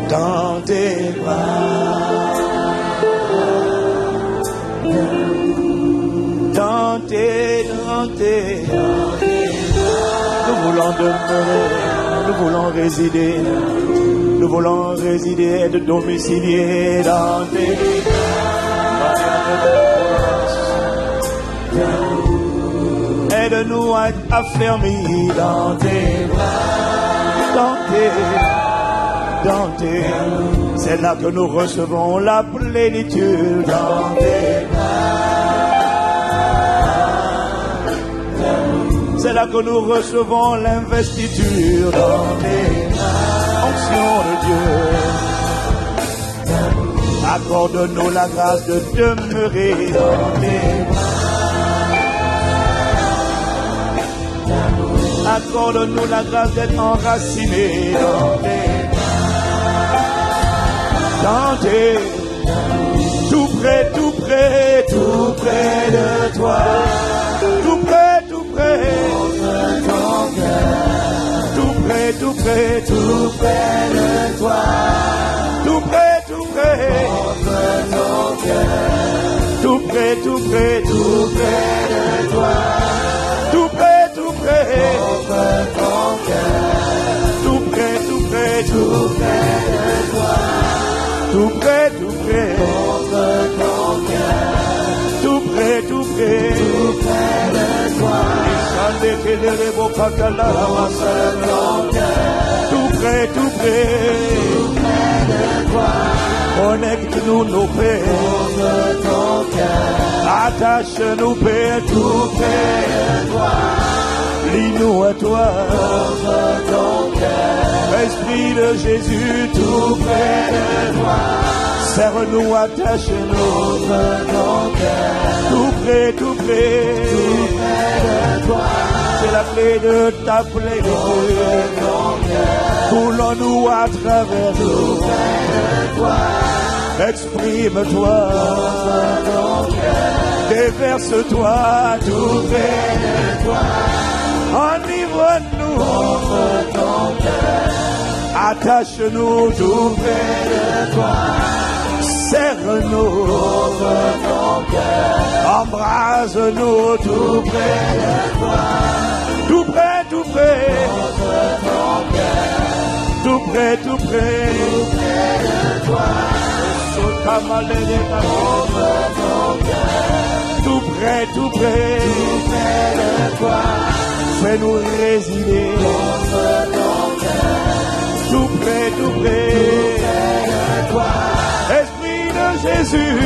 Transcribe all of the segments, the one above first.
dans tes bras, dans tes nous voulons demeurer, nous voulons résider, nous voulons résider et de domicilier dans tes bras. Aide-nous à être affermis dans tes bras, dans tes c'est là que nous recevons la plénitude dans tes bras. C'est là que nous recevons l'investiture dans tes bras. Onction de Dieu. Accorde-nous la grâce de demeurer dans tes bras. Accorde-nous la grâce d'être enracinés dans tes bras. Dans tes tout près de toi. Tout près de ton cœur. Tout près de toi. Tout près de ton cœur. Tout près de toi. Tout près de ton cœur. Tout près de toi. Tout près de ton cœur. Tout près de toi. Tout près de toi. Connecte-nous nos pères. Attache-nous père tout près de toi. Lis-nous à toi. Esprit de Jésus tout près de toi. Serre-nous, attache-nous. Tout près de toi. C'est la clé de ta plénitude. Coulons-nous à travers nous. Exprime-toi. Déverse-toi tout près de toi. Enivre-nous. Attache-nous tout près de toi. Serre-nous. Embrase-nous tout près de toi. Tout près. Tout près de toi. Tout près de toi. Fais-nous résider. Tout près de toi. Esprit de Jésus,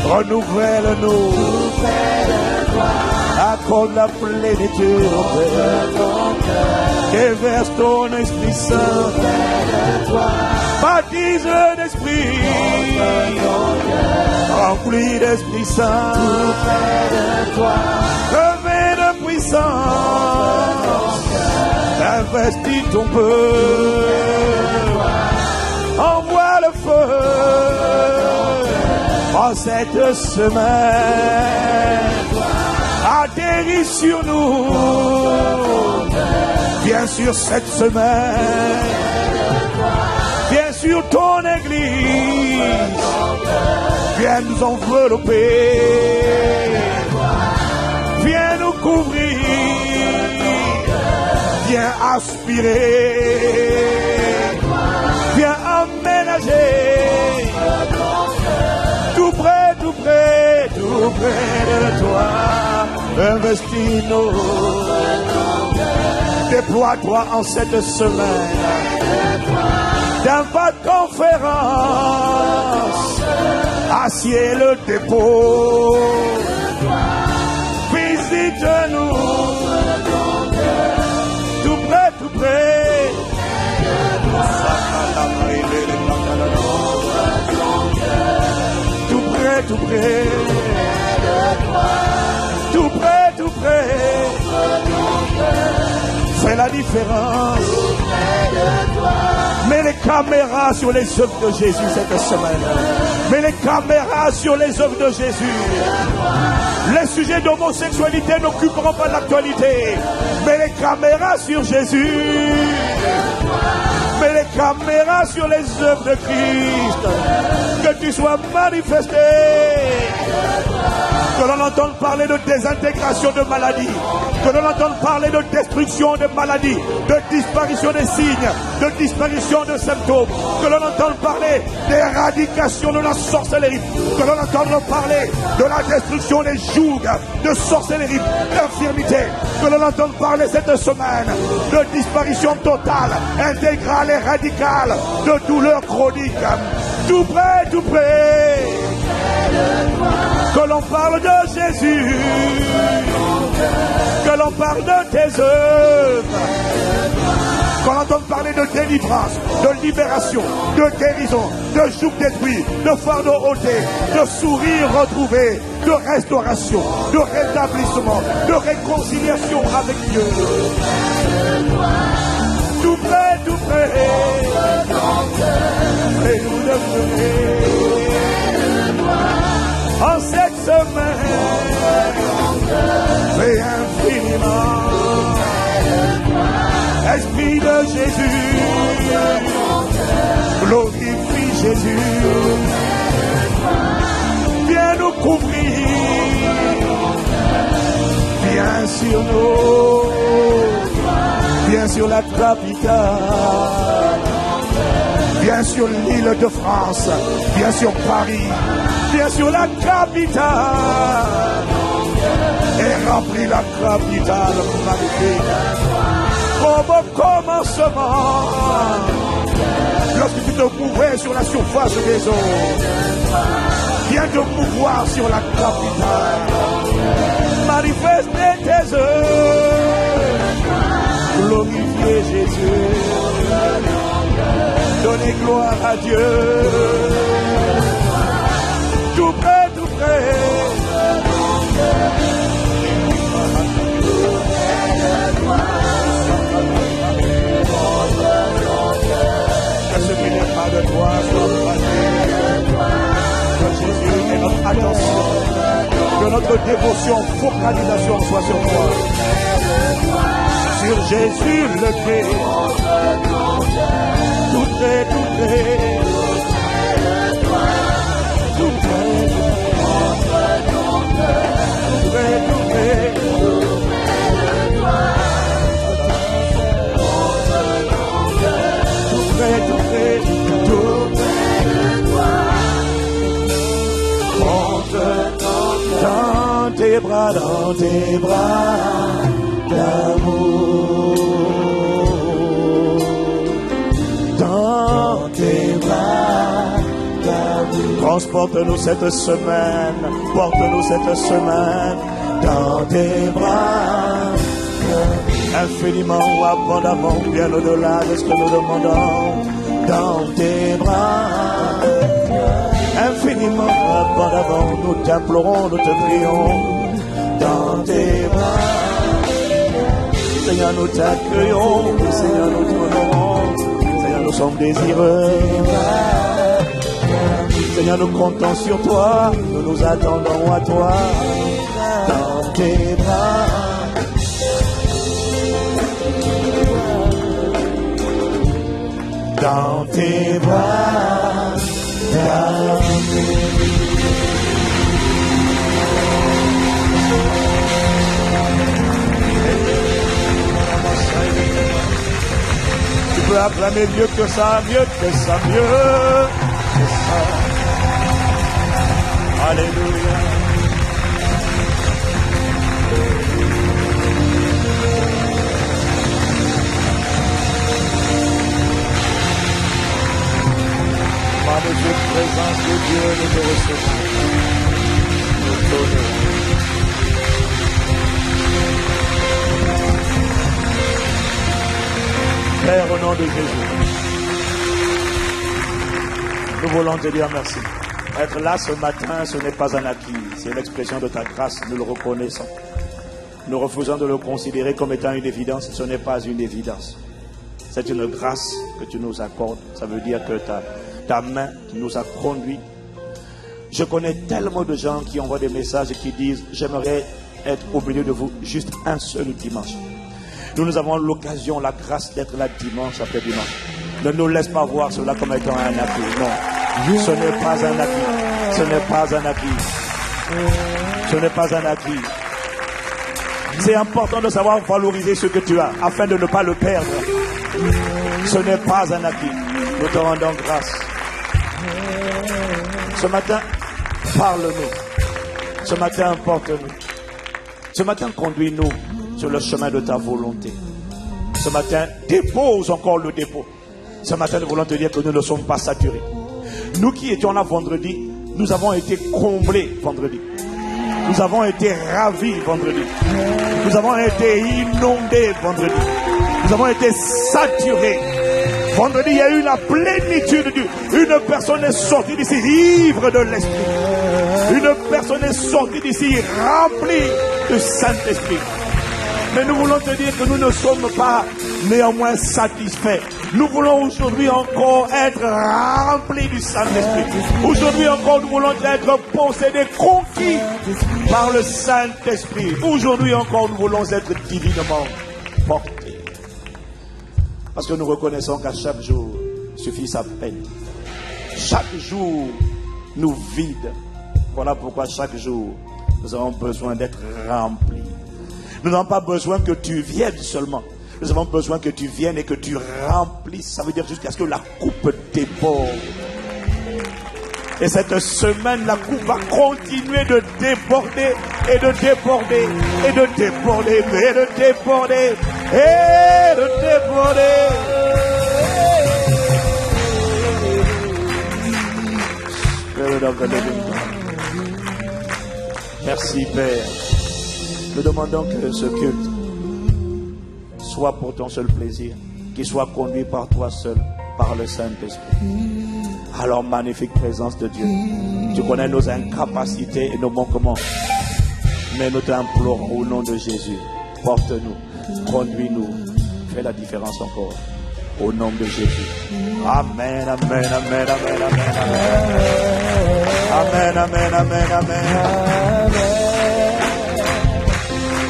renouvelle-nous. Accorde la plénitude. Déverse ton Esprit Saint. Baptise d'Esprit. Remplis d'Esprit Saint. Revêt de puissance. Investis ton peuple. Envoie le feu en cette semaine. Atterris sur nous. Viens sur cette semaine. Viens sur ton église. Viens nous envelopper. Viens nous couvrir. Viens aspirer. Viens emménager. Tout près de toi. Investis-nous. Déploie-toi en cette semaine. Dans votre conférence, assieds le dépôt. Visite-nous. Tout près. Tout près. Fais la différence. Mets les caméras sur les œuvres de Jésus cette semaine. Mets les caméras sur les œuvres de Jésus. Les sujets d'homosexualité n'occuperont pas l'actualité. Mais les caméras sur Jésus. Mais les caméras sur les œuvres de Christ. Que tu sois manifesté. Que l'on entende parler de désintégration de maladies. Que l'on entende parler de destruction de maladies. De disparition des signes. De disparition de symptômes. Que l'on entende parler d'éradication de la sorcellerie. Que l'on entende parler de la destruction des jougs. De sorcellerie. D'infirmité. Que l'on entende parler cette semaine de disparition totale, intégrale et radicale de douleurs chroniques. Tout près, tout près. Que l'on parle de Jésus. Que l'on parle de tes œuvres. Qu'on entende parler de délivrance, de libération, de guérison, de joug détruit, de fardeau ôté, de sourire retrouvé, de restauration, de rétablissement, de réconciliation avec Dieu. Tout près, tout près. Et nous devons en cette semaine, fais infiniment. Esprit de Jésus, glorifie Jésus. Viens nous couvrir, viens sur nous, viens sur la capitale, viens sur l'île de France, viens sur Paris, viens sur la capitale et remplis la capitale magnifique. Comme au commencement, lorsque tu te mouvais sur la surface des eaux, viens te mouvoir sur la capitale, manifester tes œuvres, glorifier Jésus, donner gloire à Dieu, tout près, tout près. Ce qui n'est pas de toi soit passé. Que Jésus ait notre attention, que notre dévotion, focalisation soit sur toi. Sur Jésus le Christ. Tout près, tout près. Tout près, tout près, tout près. Tout près, tout près, tout près de toi. Monte dans tes bras d'amour. Dans tes bras d'amour. Transporte-nous cette semaine, porte-nous cette semaine dans tes bras. Infiniment ou abondamment, bien au-delà de ce que nous demandons, dans tes bras. Infiniment ou abondamment, nous t'implorons, nous te prions, dans tes bras. Seigneur, nous t'accueillons, Seigneur, nous t'honorons, Seigneur, nous sommes désireux. Seigneur, nous comptons sur toi, nous nous attendons à toi, dans tes bras. Dans tes bras d'amour. Tu peux acclamer mieux que ça, mieux que ça, mieux que ça. Alléluia. Par de Dieu, présence de Dieu, nous te recevons. Nous t'honorons. Père, au nom de Jésus, nous voulons te dire merci. Être là ce matin, ce n'est pas un acquis, c'est l'expression de ta grâce, nous le reconnaissons. Nous refusons de le considérer comme étant une évidence, ce n'est pas une évidence. C'est une grâce que tu nous accordes, ça veut dire que ta main nous a conduits Je connais tellement de gens qui envoient des messages et qui disent « J'aimerais être au milieu de vous juste un seul dimanche. » Nous avons l'occasion, la grâce d'être là dimanche après dimanche. Ne nous laisse pas voir cela comme étant un acquis. Non, ce n'est pas un acquis. Ce n'est pas un acquis. Ce n'est pas un acquis. C'est important de savoir valoriser ce que tu as afin de ne pas le perdre. Ce n'est pas un acquis. Nous te rendons grâce. Ce matin, parle-nous. Ce matin, porte-nous. Ce matin, conduis-nous sur le chemin de ta volonté. Ce matin, dépose encore le dépôt. Ce matin, nous voulons te dire que nous ne sommes pas saturés. Nous qui étions là vendredi, nous avons été comblés vendredi. Nous avons été ravis vendredi. Nous avons été inondés vendredi. Nous avons été saturés. Vendredi, il y a eu la plénitude du... Une personne est sortie d'ici ivre de l'esprit. Une personne est sortie d'ici remplie du Saint-Esprit. Mais nous voulons te dire que nous ne sommes pas néanmoins satisfaits. Nous voulons aujourd'hui encore être remplis du Saint-Esprit. Aujourd'hui encore, nous voulons être possédés, conquis par le Saint-Esprit. Aujourd'hui encore, nous voulons être divinement portés. Parce que nous reconnaissons qu'à chaque jour suffit sa peine. Chaque jour nous vide. Voilà pourquoi chaque jour, nous avons besoin d'être remplis. Nous n'avons pas besoin que tu viennes seulement. Nous avons besoin que tu viennes et que tu remplisses. Ça veut dire jusqu'à ce que la coupe déborde. Et cette semaine, la coupe va continuer de déborder et de déborder et de déborder et de déborder et de déborder. Merci Père. Nous demandons que ce culte soit pour ton seul plaisir, qu'il soit conduit par toi seul, par le Saint-Esprit. Alors, magnifique présence de Dieu, tu connais nos incapacités et nos manquements, mais nous t'implorons au nom de Jésus, porte-nous, conduis-nous, fais la différence encore, au nom de Jésus. Amen, amen, amen, amen, amen, amen, amen, amen, amen.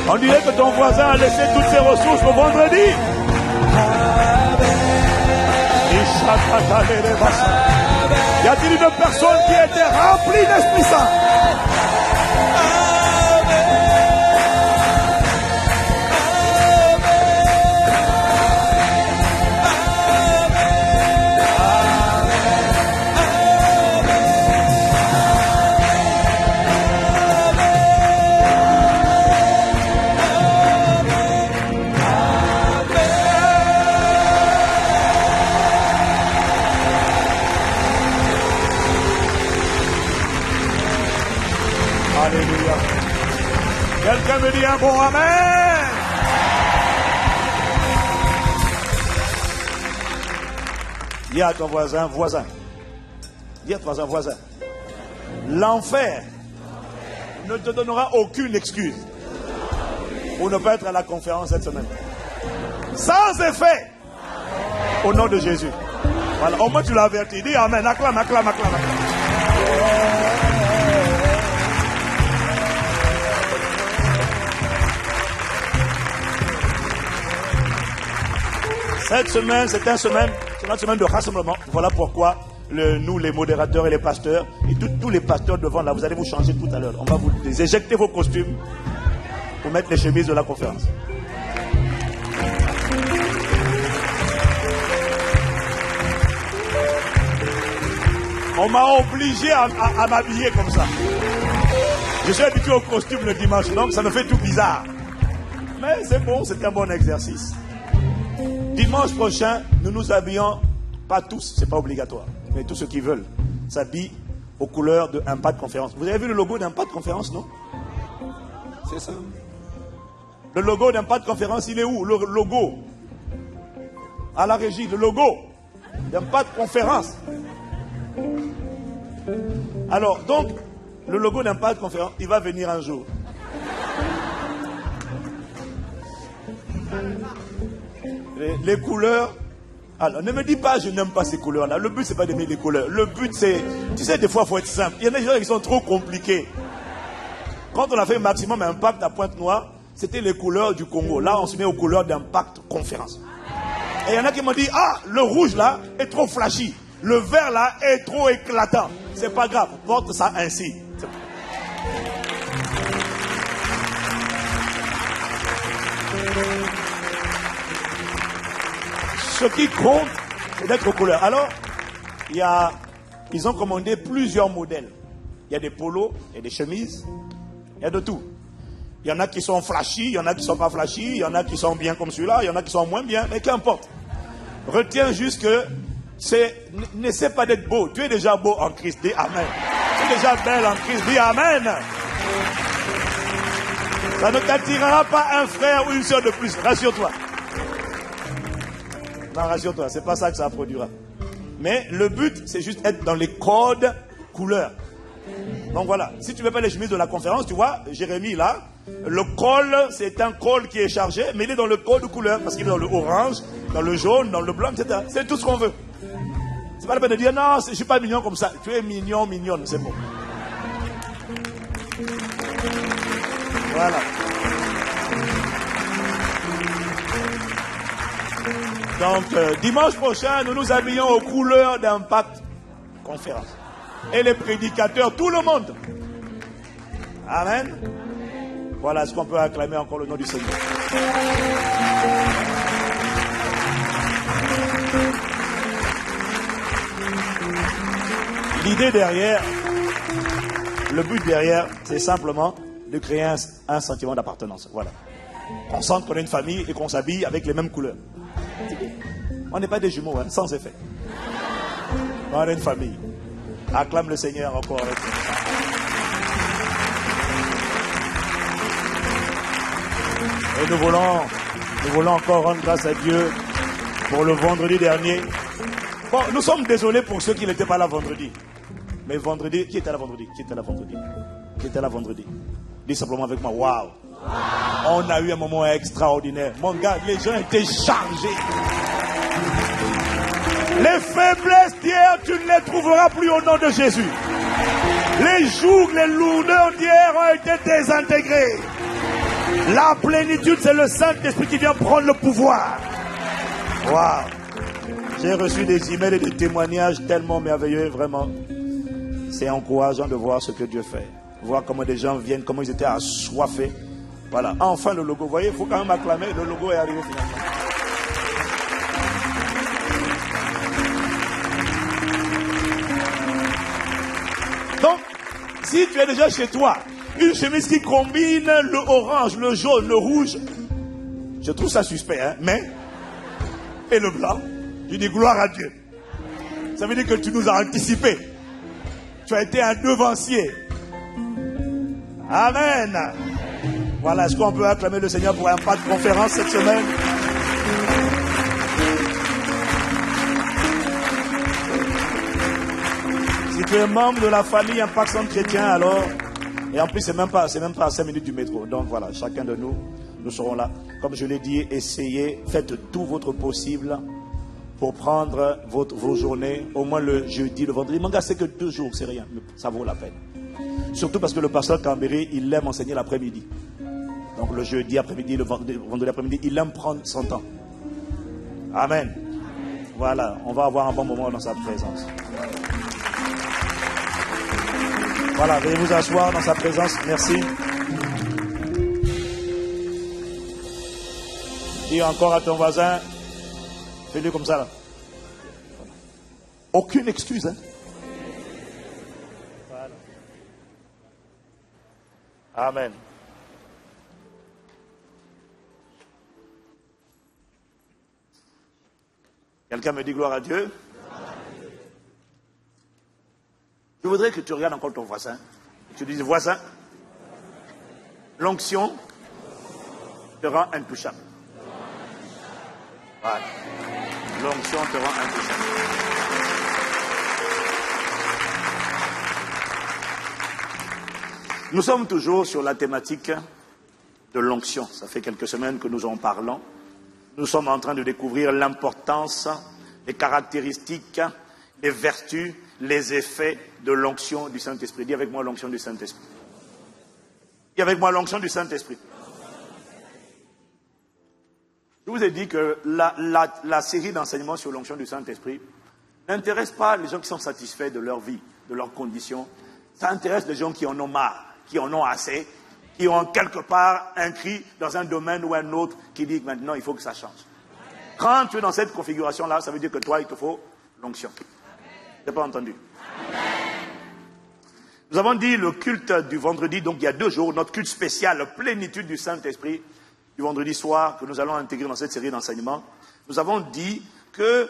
On dirait que ton voisin a laissé toutes ses ressources le vendredi. Y a-t-il une personne qui a été remplie d'Esprit Saint? Alléluia. Quelqu'un me dit un bon amen. Dis à ton voisin. Dis à ton voisin. L'enfer ne te donnera aucune excuse pour ne pas être à la conférence cette semaine. Sans effet. Au nom de Jésus. Voilà, au moins tu l'as averti. Dis amen. Acclame, acclame, acclame, acclame. Cette semaine, c'est une semaine de rassemblement. Voilà pourquoi nous, les modérateurs et les pasteurs, et tous les pasteurs devant là, vous allez vous changer tout à l'heure. On va vous éjecter vos costumes pour mettre les chemises de la conférence. On m'a obligé à m'habiller comme ça. Je suis habitué au costume le dimanche, donc ça me fait tout bizarre. Mais c'est bon, c'est un bon exercice. Dimanche prochain, nous nous habillons, pas tous, c'est pas obligatoire, mais tous ceux qui veulent s'habillent aux couleurs de Impact Conférence. Vous avez vu le logo d'Impact Conférence, non? C'est ça. Le logo d'Impact Conférence, il est où? Le logo. À la régie, le logo d'Impact Conférence. Alors, donc, le logo d'Impact Conférence, il va venir un jour. Les couleurs Alors, ne me dis pas, je n'aime pas ces couleurs-là. Le but, c'est pas d'aimer les couleurs. Le but, c'est, tu sais, des fois, il faut être simple. Il y a des gens qui sont trop compliqués. Quand on a fait Maximum Impact à Pointe-Noire, c'était les couleurs du Congo. Là, on se met aux couleurs d'Impact Conférence. Et il y en a qui m'ont dit, ah, le rouge là est trop flashy. Le vert là est trop éclatant. C'est pas grave, porte ça ainsi. Ce qui compte, c'est d'être aux couleurs. Alors, ils ont commandé plusieurs modèles. Il y a des polos, il y a des chemises, il y a de tout. Il y en a qui sont flashy, il y en a qui ne sont pas flashy, il y en a qui sont bien comme celui-là, il y en a qui sont moins bien, mais qu'importe. Retiens juste que n'essaie pas d'être beau. Tu es déjà beau en Christ, dis Amen. Tu es déjà belle en Christ, dis Amen. Ça ne t'attirera pas un frère ou une soeur de plus, rassure-toi. Non, rassure-toi, c'est pas ça que ça produira. Mais le but, c'est juste être dans les codes couleurs. Donc voilà, si tu ne veux pas les chemises de la conférence, tu vois, Jérémie là, le col, c'est un col qui est chargé, mais il est dans le code de couleur, parce qu'il est dans le orange, dans le jaune, dans le blanc, etc. C'est tout ce qu'on veut. C'est pas la peine de dire, non, je ne suis pas mignon comme ça. Tu es mignon, mignonne, c'est bon. Voilà. Donc, dimanche prochain, nous nous habillons aux couleurs d'Impact Conférence. Et les prédicateurs, tout le monde. Amen. Voilà, est-ce qu'on peut acclamer encore le nom du Seigneur? L'idée derrière, le but derrière, c'est simplement de créer un sentiment d'appartenance. Voilà. On sente qu'on est une famille et qu'on s'habille avec les mêmes couleurs. On n'est pas des jumeaux, hein, sans effet. On est une famille. Acclame le Seigneur encore avec nous. Et nous voulons encore rendre grâce à Dieu pour le vendredi dernier. Bon, nous sommes désolés pour ceux qui n'étaient pas là vendredi. Mais vendredi, qui était là vendredi? Qui était là vendredi? Qui était là vendredi? Dis simplement avec moi, waouh! On a eu un moment extraordinaire. Mon gars, les gens étaient chargés. Les faiblesses d'hier, tu ne les trouveras plus au nom de Jésus. Les jours, les lourdeurs d'hier ont été désintégrées. La plénitude, c'est le Saint-Esprit qui vient prendre le pouvoir. Waouh! J'ai reçu des emails et des témoignages tellement merveilleux, vraiment. C'est encourageant de voir ce que Dieu fait. Voir comment des gens viennent, comment ils étaient assoiffés. Voilà, enfin le logo. Vous voyez, il faut quand même acclamer. Le logo est arrivé finalement. Donc, si tu es déjà chez toi, une chemise qui combine le orange, le jaune, le rouge, je trouve ça suspect, hein, mais, et le blanc, je dis gloire à Dieu. Ça veut dire que tu nous as anticipé. Tu as été un devancier. Amen. Voilà, est-ce qu'on peut acclamer le Seigneur pour Impact Conférence cette semaine? Si tu es membre de la famille Impact Centre Chrétien, alors, et en plus c'est même pas à 5 minutes du métro. Donc voilà, chacun de nous serons là. Comme je l'ai dit, essayez, faites tout votre possible pour prendre vos journées, au moins le jeudi, le vendredi. Mon gars, c'est que 2 jours, c'est rien, mais ça vaut la peine. Surtout parce que le pasteur Cambéré, il aime enseigner l'après-midi. Donc le jeudi après-midi, le vendredi après-midi, il aime prendre son temps. Amen. Voilà, on va avoir un bon moment dans sa présence. Voilà, veuillez vous asseoir dans sa présence. Merci. Dis encore à ton voisin, fais-le comme ça là. Aucune excuse, hein. Voilà. Amen. Quelqu'un me dit gloire à Dieu. Je voudrais que tu regardes encore ton voisin. Tu dis, voisin, l'onction te rend intouchable. Voilà. L'onction te rend intouchable. Nous sommes toujours sur la thématique de l'onction. Ça fait quelques semaines que nous en parlons. Nous sommes en train de découvrir l'importance les caractéristiques, les vertus, les effets de l'onction du Saint-Esprit. Dis avec moi l'onction du Saint-Esprit. Dis avec moi l'onction du Saint-Esprit. Je vous ai dit que la série d'enseignements sur l'onction du Saint-Esprit n'intéresse pas les gens qui sont satisfaits de leur vie, de leurs conditions. Ça intéresse les gens qui en ont marre, qui en ont assez, qui ont quelque part un cri dans un domaine ou un autre qui dit que maintenant il faut que ça change. Quand tu es dans cette configuration-là, ça veut dire que toi, il te faut l'onction. Je n'ai pas entendu. Nous avons dit le culte du vendredi, donc il y a 2 jours, notre culte spécial, la plénitude du Saint-Esprit, du vendredi soir, que nous allons intégrer dans cette série d'enseignements. Nous avons dit que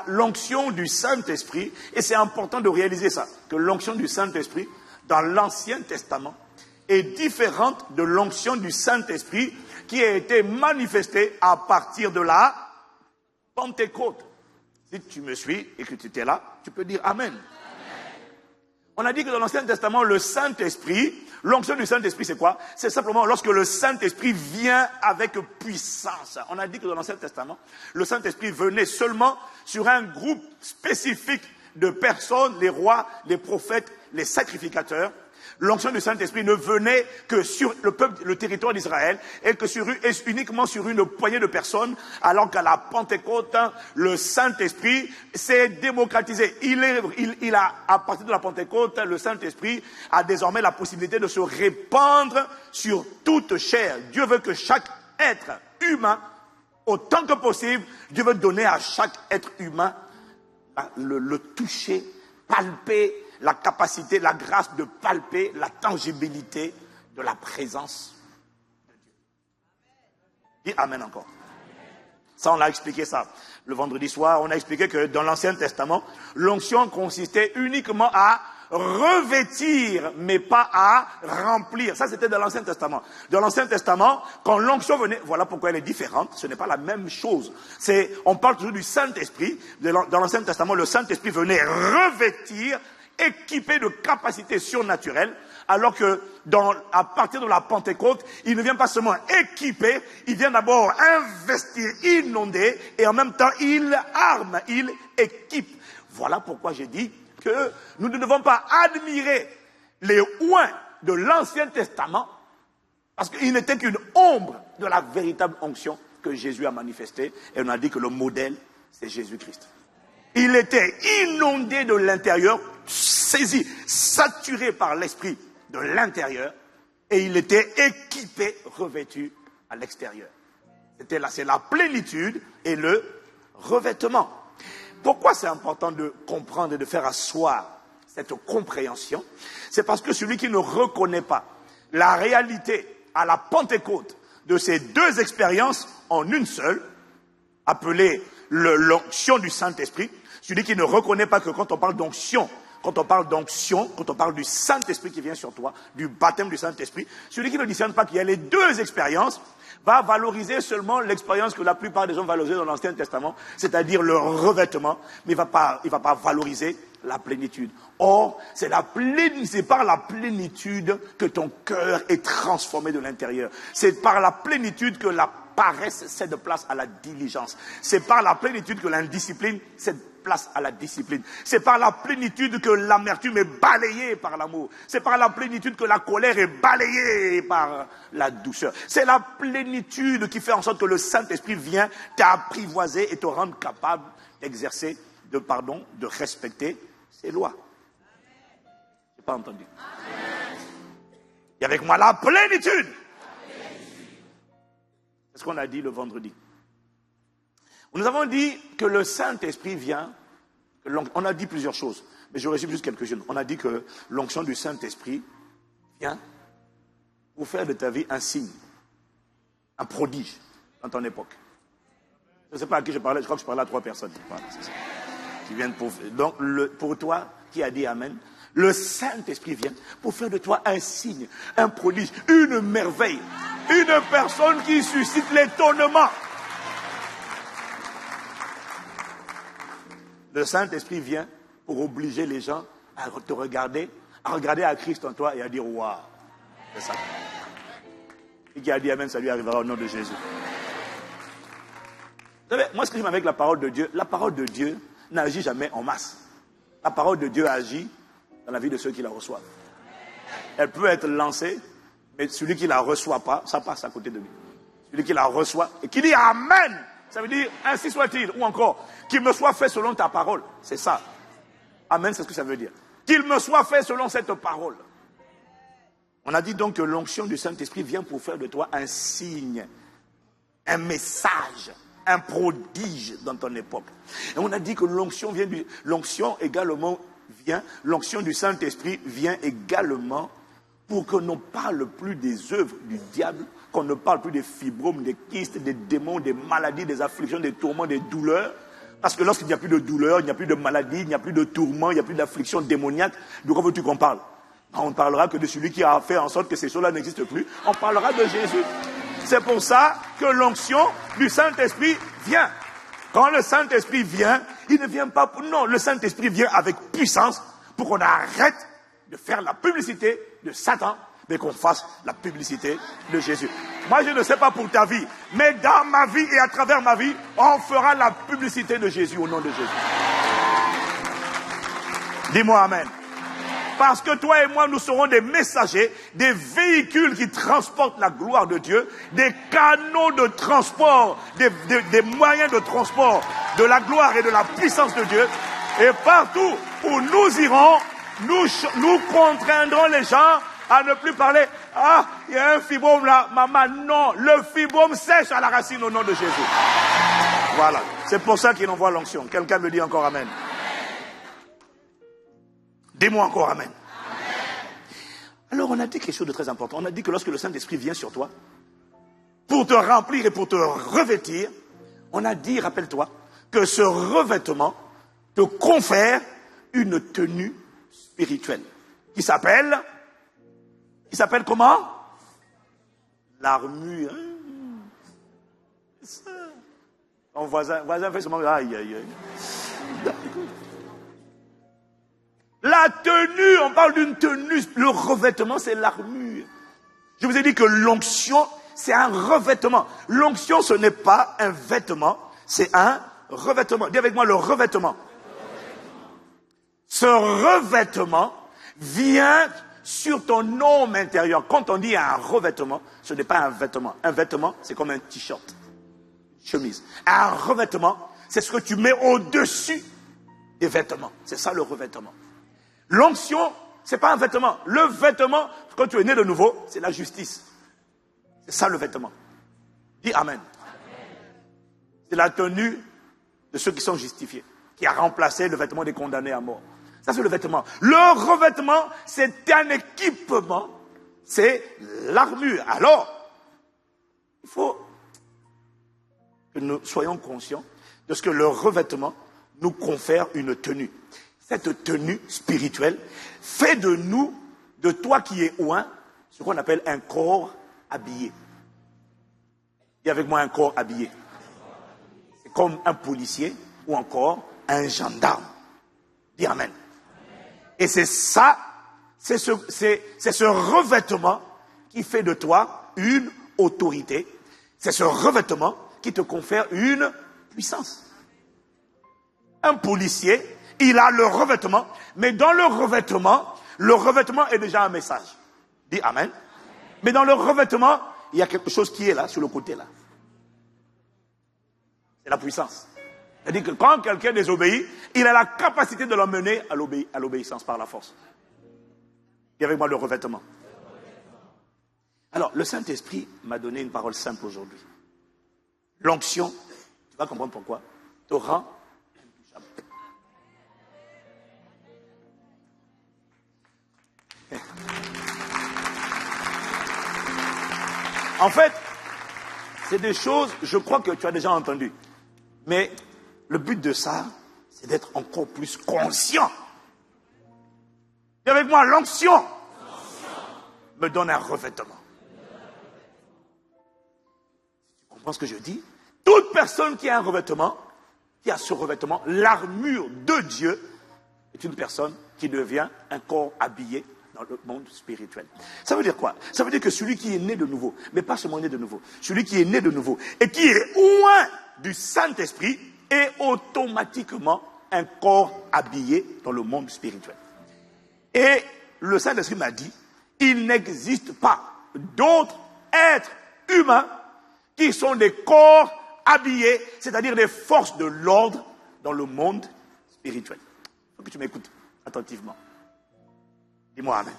l'onction du Saint-Esprit, et c'est important de réaliser ça, que l'onction du Saint-Esprit, dans l'Ancien Testament, est différente de l'onction du Saint-Esprit qui a été manifestée à partir de la Pentecôte. Si tu me suis et que tu étais là, tu peux dire Amen. On a dit que dans l'Ancien Testament, le Saint-Esprit, l'onction du Saint-Esprit, c'est quoi? C'est simplement lorsque le Saint-Esprit vient avec puissance. On a dit que dans l'Ancien Testament, le Saint-Esprit venait seulement sur un groupe spécifique de personnes, les rois, les prophètes, les sacrificateurs. L'onction du Saint-Esprit ne venait que sur le peuple, le territoire d'Israël, et que uniquement sur une poignée de personnes, alors qu'à la Pentecôte, le Saint-Esprit s'est démocratisé. À partir de la Pentecôte, le Saint-Esprit a désormais la possibilité de se répandre sur toute chair. Dieu veut que chaque être humain, autant que possible, Dieu veut donner à chaque être humain le toucher, palper, la capacité, la grâce de palper la tangibilité de la présence de Dieu. Dis Amen encore. Ça, on a expliqué ça le vendredi soir. On a expliqué que dans l'Ancien Testament, l'onction consistait uniquement à revêtir, mais pas à remplir. Ça, c'était dans l'Ancien Testament. Dans l'Ancien Testament, quand l'onction venait, voilà pourquoi elle est différente, ce n'est pas la même chose. On parle toujours du Saint-Esprit. Dans l'Ancien Testament, le Saint-Esprit venait revêtir, équipé de capacités surnaturelles, alors que à partir de la Pentecôte, il ne vient pas seulement équiper, il vient d'abord investir, inonder, et en même temps, il arme, il équipe. Voilà pourquoi j'ai dit que nous ne devons pas admirer les oints de l'Ancien Testament, parce qu'il n'était qu'une ombre de la véritable onction que Jésus a manifestée, et on a dit que le modèle, c'est Jésus-Christ. Il était inondé de l'intérieur, saisi, saturé par l'esprit de l'intérieur, et il était équipé, revêtu à l'extérieur. C'est la plénitude et le revêtement. Pourquoi c'est important de comprendre et de faire asseoir cette compréhension? C'est parce que celui qui ne reconnaît pas la réalité à la Pentecôte de ces 2 expériences en une seule, appelée l'onction du Saint-Esprit, celui qui ne reconnaît pas que quand on parle d'onction, quand on parle du Saint-Esprit qui vient sur toi, du baptême du Saint-Esprit, celui qui ne discerne pas qu'il y a les 2 expériences, va valoriser seulement l'expérience que la plupart des gens valorisaient dans l'Ancien Testament, c'est-à-dire le revêtement, mais il va pas valoriser la plénitude. Or, c'est par la plénitude que ton cœur est transformé de l'intérieur. C'est par la plénitude que la paresse cède place à la diligence. C'est par la plénitude que l'indiscipline cède place à la discipline. C'est par la plénitude que l'amertume est balayée par l'amour. C'est par la plénitude que la colère est balayée par la douceur. C'est la plénitude qui fait en sorte que le Saint-Esprit vient t'apprivoiser et te rendre capable d'exercer, de respecter ses lois. Je n'ai pas entendu. Et avec moi la plénitude. C'est ce qu'on a dit le vendredi. Nous avons dit que le Saint-Esprit vient, on a dit plusieurs choses, mais je résume juste quelques-unes. On a dit que l'onction du Saint-Esprit vient pour faire de ta vie un signe, un prodige dans ton époque. Je ne sais pas à qui je parlais, je crois que je parlais à 3 personnes. Voilà, c'est ça. Qui viennent donc, pour toi, qui a dit Amen, le Saint-Esprit vient pour faire de toi un signe, un prodige, une merveille, une personne qui suscite l'étonnement. Le Saint-Esprit vient pour obliger les gens à te regarder, à regarder à Christ en toi et à dire waouh. C'est ça. Et qui a dit Amen, ça lui arrivera au nom de Jésus. Vous savez, moi ce que j'aime avec la parole de Dieu n'agit jamais en masse. La parole de Dieu agit dans la vie de ceux qui la reçoivent. Elle peut être lancée, mais celui qui ne la reçoit pas, ça passe à côté de lui. Celui qui la reçoit et qui dit Amen, ça veut dire ainsi soit-il, ou encore qu'il me soit fait selon ta parole. C'est ça. Amen, c'est ce que ça veut dire. Qu'il me soit fait selon cette parole. On a dit donc que l'onction du Saint-Esprit vient pour faire de toi un signe, un message, un prodige dans ton époque. Et on a dit que l'onction du Saint-Esprit vient également pour que l'on ne parle plus des œuvres du diable, qu'on ne parle plus des fibromes, des kystes, des démons, des maladies, des afflictions, des tourments, des douleurs. Parce que lorsqu'il n'y a plus de douleur, il n'y a plus de maladie, il n'y a plus de tourments, il n'y a plus d'afflictions démoniaques, de quoi veux-tu qu'on parle? On ne parlera que de celui qui a fait en sorte que ces choses-là n'existent plus. On parlera de Jésus. C'est pour ça que l'onction du Saint-Esprit vient. Quand le Saint-Esprit vient, il ne vient pas... Non, le Saint-Esprit vient avec puissance pour qu'on arrête de faire la publicité de Satan, mais qu'on fasse la publicité de Jésus. Moi, je ne sais pas pour ta vie, mais dans ma vie et à travers ma vie, on fera la publicité de Jésus au nom de Jésus. Dis-moi Amen. Parce que toi et moi, nous serons des messagers, des véhicules qui transportent la gloire de Dieu, des canaux de transport, des moyens de transport de la gloire et de la puissance de Dieu. Et partout où nous irons, nous contraindrons les gens à ne plus parler « Ah, il y a un fibrome là, maman. » Non, le fibrome sèche à la racine au nom de Jésus. Voilà, c'est pour ça qu'il envoie l'onction. Quelqu'un me dit encore Amen. Dis-moi encore Amen. Alors on a dit quelque chose de très important. On a dit que lorsque le Saint-Esprit vient sur toi, pour te remplir et pour te revêtir, on a dit, rappelle-toi, que ce revêtement te confère une tenue spirituelle. Qui s'appelle comment? L'armure. Ton voisin fait ce moment. Aïe, aïe, aïe. La tenue, on parle d'une tenue. Le revêtement, c'est l'armure. Je vous ai dit que l'onction, c'est un revêtement. L'onction, ce n'est pas un vêtement, c'est un revêtement. Dis avec moi le revêtement. Ce revêtement vient sur ton homme intérieur. Quand on dit un revêtement, ce n'est pas un vêtement. Un vêtement, c'est comme un t-shirt, chemise. Un revêtement, c'est ce que tu mets au-dessus des vêtements. C'est ça le revêtement. L'onction, c'est pas un vêtement. Le vêtement, quand tu es né de nouveau, c'est la justice. C'est ça le vêtement. Dis Amen. C'est la tenue de ceux qui sont justifiés, qui a remplacé le vêtement des condamnés à mort. Ça, c'est le vêtement. Le revêtement, c'est un équipement. C'est l'armure. Alors, il faut que nous soyons conscients de ce que le revêtement nous confère une tenue. Cette tenue spirituelle fait de nous, de toi qui es oint, ce qu'on appelle un corps habillé. Dis avec moi un corps habillé. C'est comme un policier ou encore un gendarme. Dis Amen. Et c'est ça, c'est ce revêtement qui fait de toi une autorité. C'est ce revêtement qui te confère une puissance. Un policier, il a le revêtement, mais dans le revêtement est déjà un message. Dis Amen. Mais dans le revêtement, il y a quelque chose qui est là, sur le côté là. C'est la puissance. C'est-à-dire que quand quelqu'un désobéit, il a la capacité de l'emmener à l'obéissance par la force. Dis avec moi le revêtement. Alors, le Saint-Esprit m'a donné une parole simple aujourd'hui. L'onction, tu vas comprendre pourquoi, te rend intouchable. En fait, c'est des choses, je crois que tu as déjà entendu. Mais le but de ça, c'est d'être encore plus conscient. Et avec moi, l'onction me donne un revêtement. Tu comprends ce que je dis? Toute personne qui a un revêtement, qui a ce revêtement, l'armure de Dieu, est une personne qui devient un corps habillé dans le monde spirituel. Ça veut dire quoi? Ça veut dire que celui qui est né de nouveau, mais pas seulement né de nouveau, celui qui est né de nouveau et qui est oint du Saint-Esprit est automatiquement un corps habillé dans le monde spirituel. Et le Saint-Esprit m'a dit, il n'existe pas d'autres êtres humains qui sont des corps habillés, c'est-à-dire des forces de l'ordre dans le monde spirituel. Il faut que tu m'écoutes attentivement. Dis-moi amen.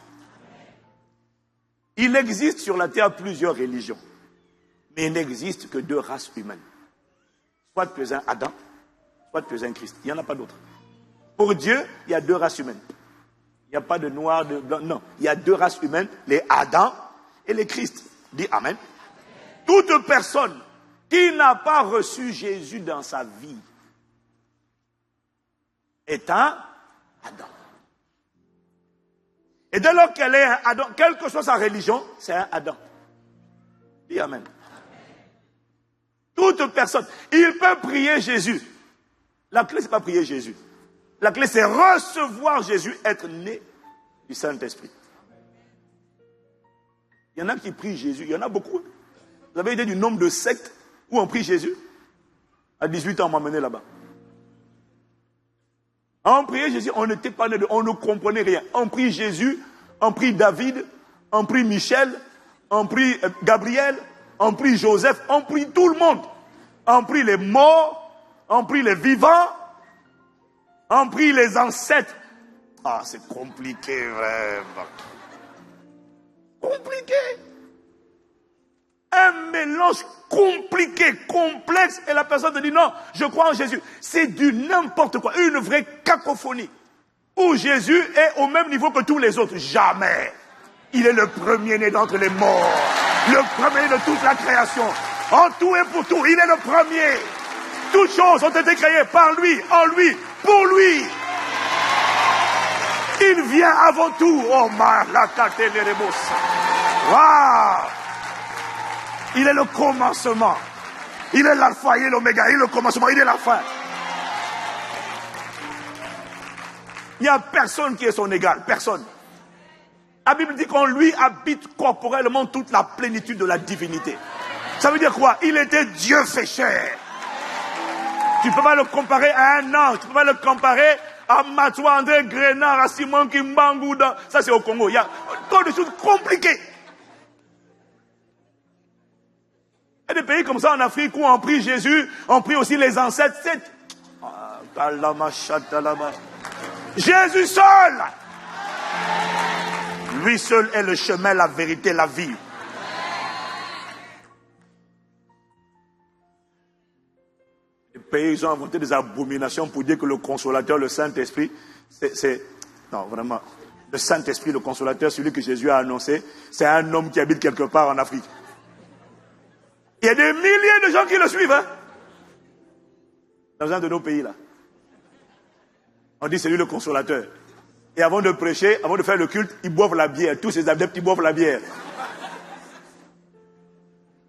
Il existe sur la terre plusieurs religions, mais il n'existe que deux races humaines. Soit tu es un Adam, soit tu es un Christ. Il n'y en a pas d'autres. Pour Dieu, il y a deux races humaines. Il n'y a pas de noir, de blanc. Non, il y a deux races humaines, les Adam et les Christ. Dis amen. Toute personne qui n'a pas reçu Jésus dans sa vie est un Adam. Et dès lors qu'elle est un Adam, quelle que soit sa religion, c'est un Adam. Dis amen. Toute personne, il peut prier Jésus. La clé, c'est pas prier Jésus. La clé, c'est recevoir Jésus, être né du Saint-Esprit. Il y en a qui prient Jésus, il y en a beaucoup. Vous avez idée du nombre de sectes où on prie Jésus? À 18 ans, on m'a mené là-bas. On priait Jésus, on n'était pas né, on ne comprenait rien. On prie Jésus, on prie David, on prie Michel, on prie Gabriel, on prie Joseph, on prie tout le monde. On prie les morts, on prie les vivants, on prie les ancêtres. Ah, c'est compliqué, vraiment. Compliqué. Un mélange compliqué, complexe, et la personne te dit non, je crois en Jésus. C'est du n'importe quoi, une vraie cacophonie. Où Jésus est au même niveau que tous les autres. Jamais. Il est le premier-né d'entre les morts. Le premier de toute la création. En tout et pour tout, il est le premier. Toutes choses ont été créées par lui, en lui, pour lui. Il vient avant tout. Oh, waouh! Il est le commencement. Il est l'alpha, il est l'oméga, il est le commencement, il est la fin. Il n'y a personne qui est son égal, personne. La Bible dit qu'en lui habite corporellement toute la plénitude de la divinité. Ça veut dire quoi? Il était Dieu fait chair. Tu ne peux pas le comparer à un ange, tu ne peux pas le comparer à Matoua André Grenard, à Simon Kimbangu. Ça c'est au Congo. Il y a trop de choses compliquées. Il y a des pays comme ça en Afrique où on prie Jésus, on prie aussi les ancêtres. Jésus seul. Lui seul est le chemin, la vérité, la vie. Les pays, ils ont inventé des abominations pour dire que le consolateur, le Saint-Esprit, non, vraiment, le Saint-Esprit, le consolateur, celui que Jésus a annoncé, c'est un homme qui habite quelque part en Afrique. Il y a des milliers de gens qui le suivent, hein, dans un de nos pays, là. On dit c'est lui le consolateur. Et avant de prêcher, avant de faire le culte, ils boivent la bière. Tous ces adeptes, ils boivent la bière.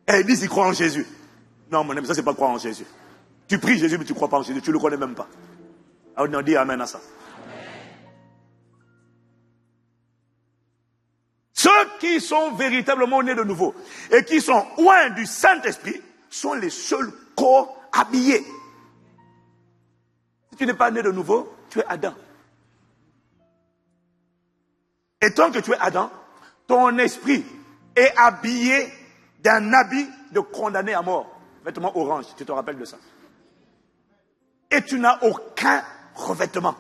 Et ils disent qu'ils croient en Jésus. Non, mon ami, ça c'est pas croire en Jésus. Tu pries Jésus, mais tu ne crois pas en Jésus. Tu ne le connais même pas. Alors on dit amen à ça. Ceux qui sont véritablement nés de nouveau et qui sont oints du Saint-Esprit sont les seuls corps habillés. Si tu n'es pas né de nouveau, tu es Adam. Et tant que tu es Adam, ton esprit est habillé d'un habit de condamné à mort. Vêtement orange, tu te rappelles de ça. Et tu n'as aucun revêtement.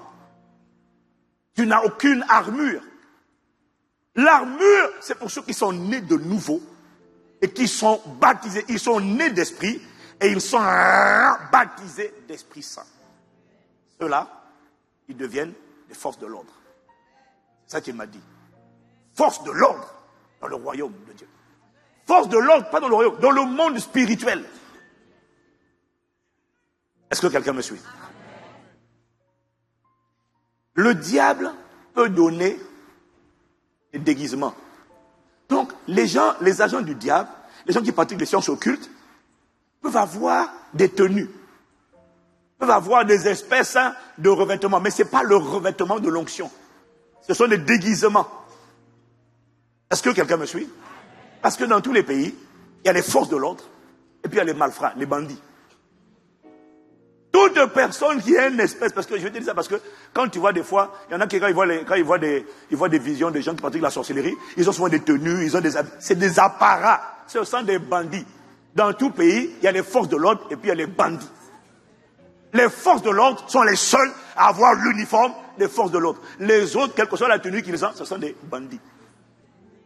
Tu n'as aucune armure. L'armure, c'est pour ceux qui sont nés de nouveau et qui sont baptisés. Ils sont nés d'esprit et ils sont baptisés d'Esprit Saint. Ceux-là, ils deviennent des forces de l'ordre. C'est ça qu'il m'a dit. Force de l'ordre dans le royaume de Dieu. Force de l'ordre, pas dans le royaume, dans le monde spirituel. Est-ce que quelqu'un me suit? Le diable peut donner des déguisements. Donc, les agents du diable, les gens qui pratiquent les sciences occultes, peuvent avoir des tenues, peuvent avoir des espèces de revêtements, mais ce n'est pas le revêtement de l'onction. Ce sont des déguisements. Est-ce que quelqu'un me suit? Parce que dans tous les pays, il y a les forces de l'ordre, et puis il y a les malfrats, les bandits. Toute personne qui est une espèce, parce que je vais te dire ça, parce que quand tu vois des fois, il y en a qui quand ils voient des visions des gens qui pratiquent la sorcellerie, ils ont souvent des tenues, c'est des apparats, ce sont des bandits. Dans tout pays, il y a les forces de l'ordre et puis il y a les bandits. Les forces de l'ordre sont les seuls à avoir l'uniforme des forces de l'ordre. Les autres, quelle que soit la tenue qu'ils ont, ce sont des bandits.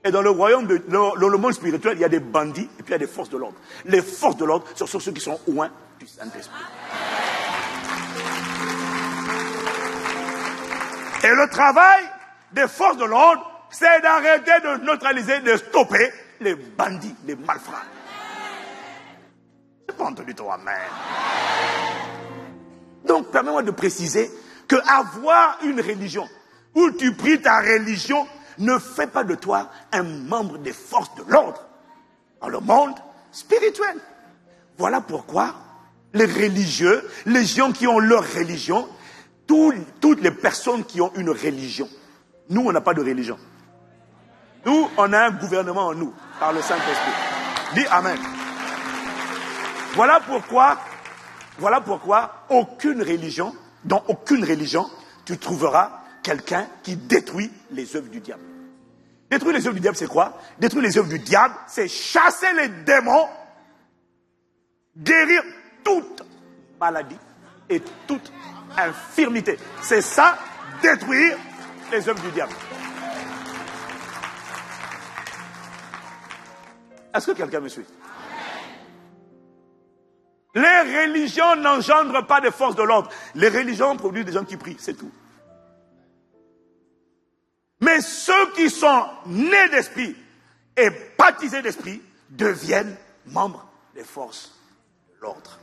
Et dans le royaume, dans le monde spirituel, il y a des bandits et puis il y a des forces de l'ordre. Les forces de l'ordre, ce sont ceux qui sont loin du Saint-Esprit. Et le travail des forces de l'ordre, c'est d'arrêter de neutraliser, de stopper les bandits, les malfrats. Je n'ai pas entendu ton amen. Donc, permets-moi de préciser que avoir une religion où tu pries ta religion ne fait pas de toi un membre des forces de l'ordre dans le monde spirituel. Voilà pourquoi les religieux, les gens qui ont leur religion, toutes les personnes qui ont une religion, nous on n'a pas de religion. Nous, on a un gouvernement en nous, par le Saint-Esprit. Dis Amen. Voilà pourquoi, dans aucune religion, tu trouveras quelqu'un qui détruit les œuvres du diable. Détruire les œuvres du diable, c'est quoi? Détruire les œuvres du diable, c'est chasser les démons, guérir toute maladie et toute infirmité. C'est ça, détruire les œuvres du diable. Est-ce que quelqu'un me suit? Les religions n'engendrent pas de forces de l'ordre. Les religions produisent des gens qui prient, c'est tout. Mais ceux qui sont nés d'esprit et baptisés d'esprit deviennent membres des forces de l'ordre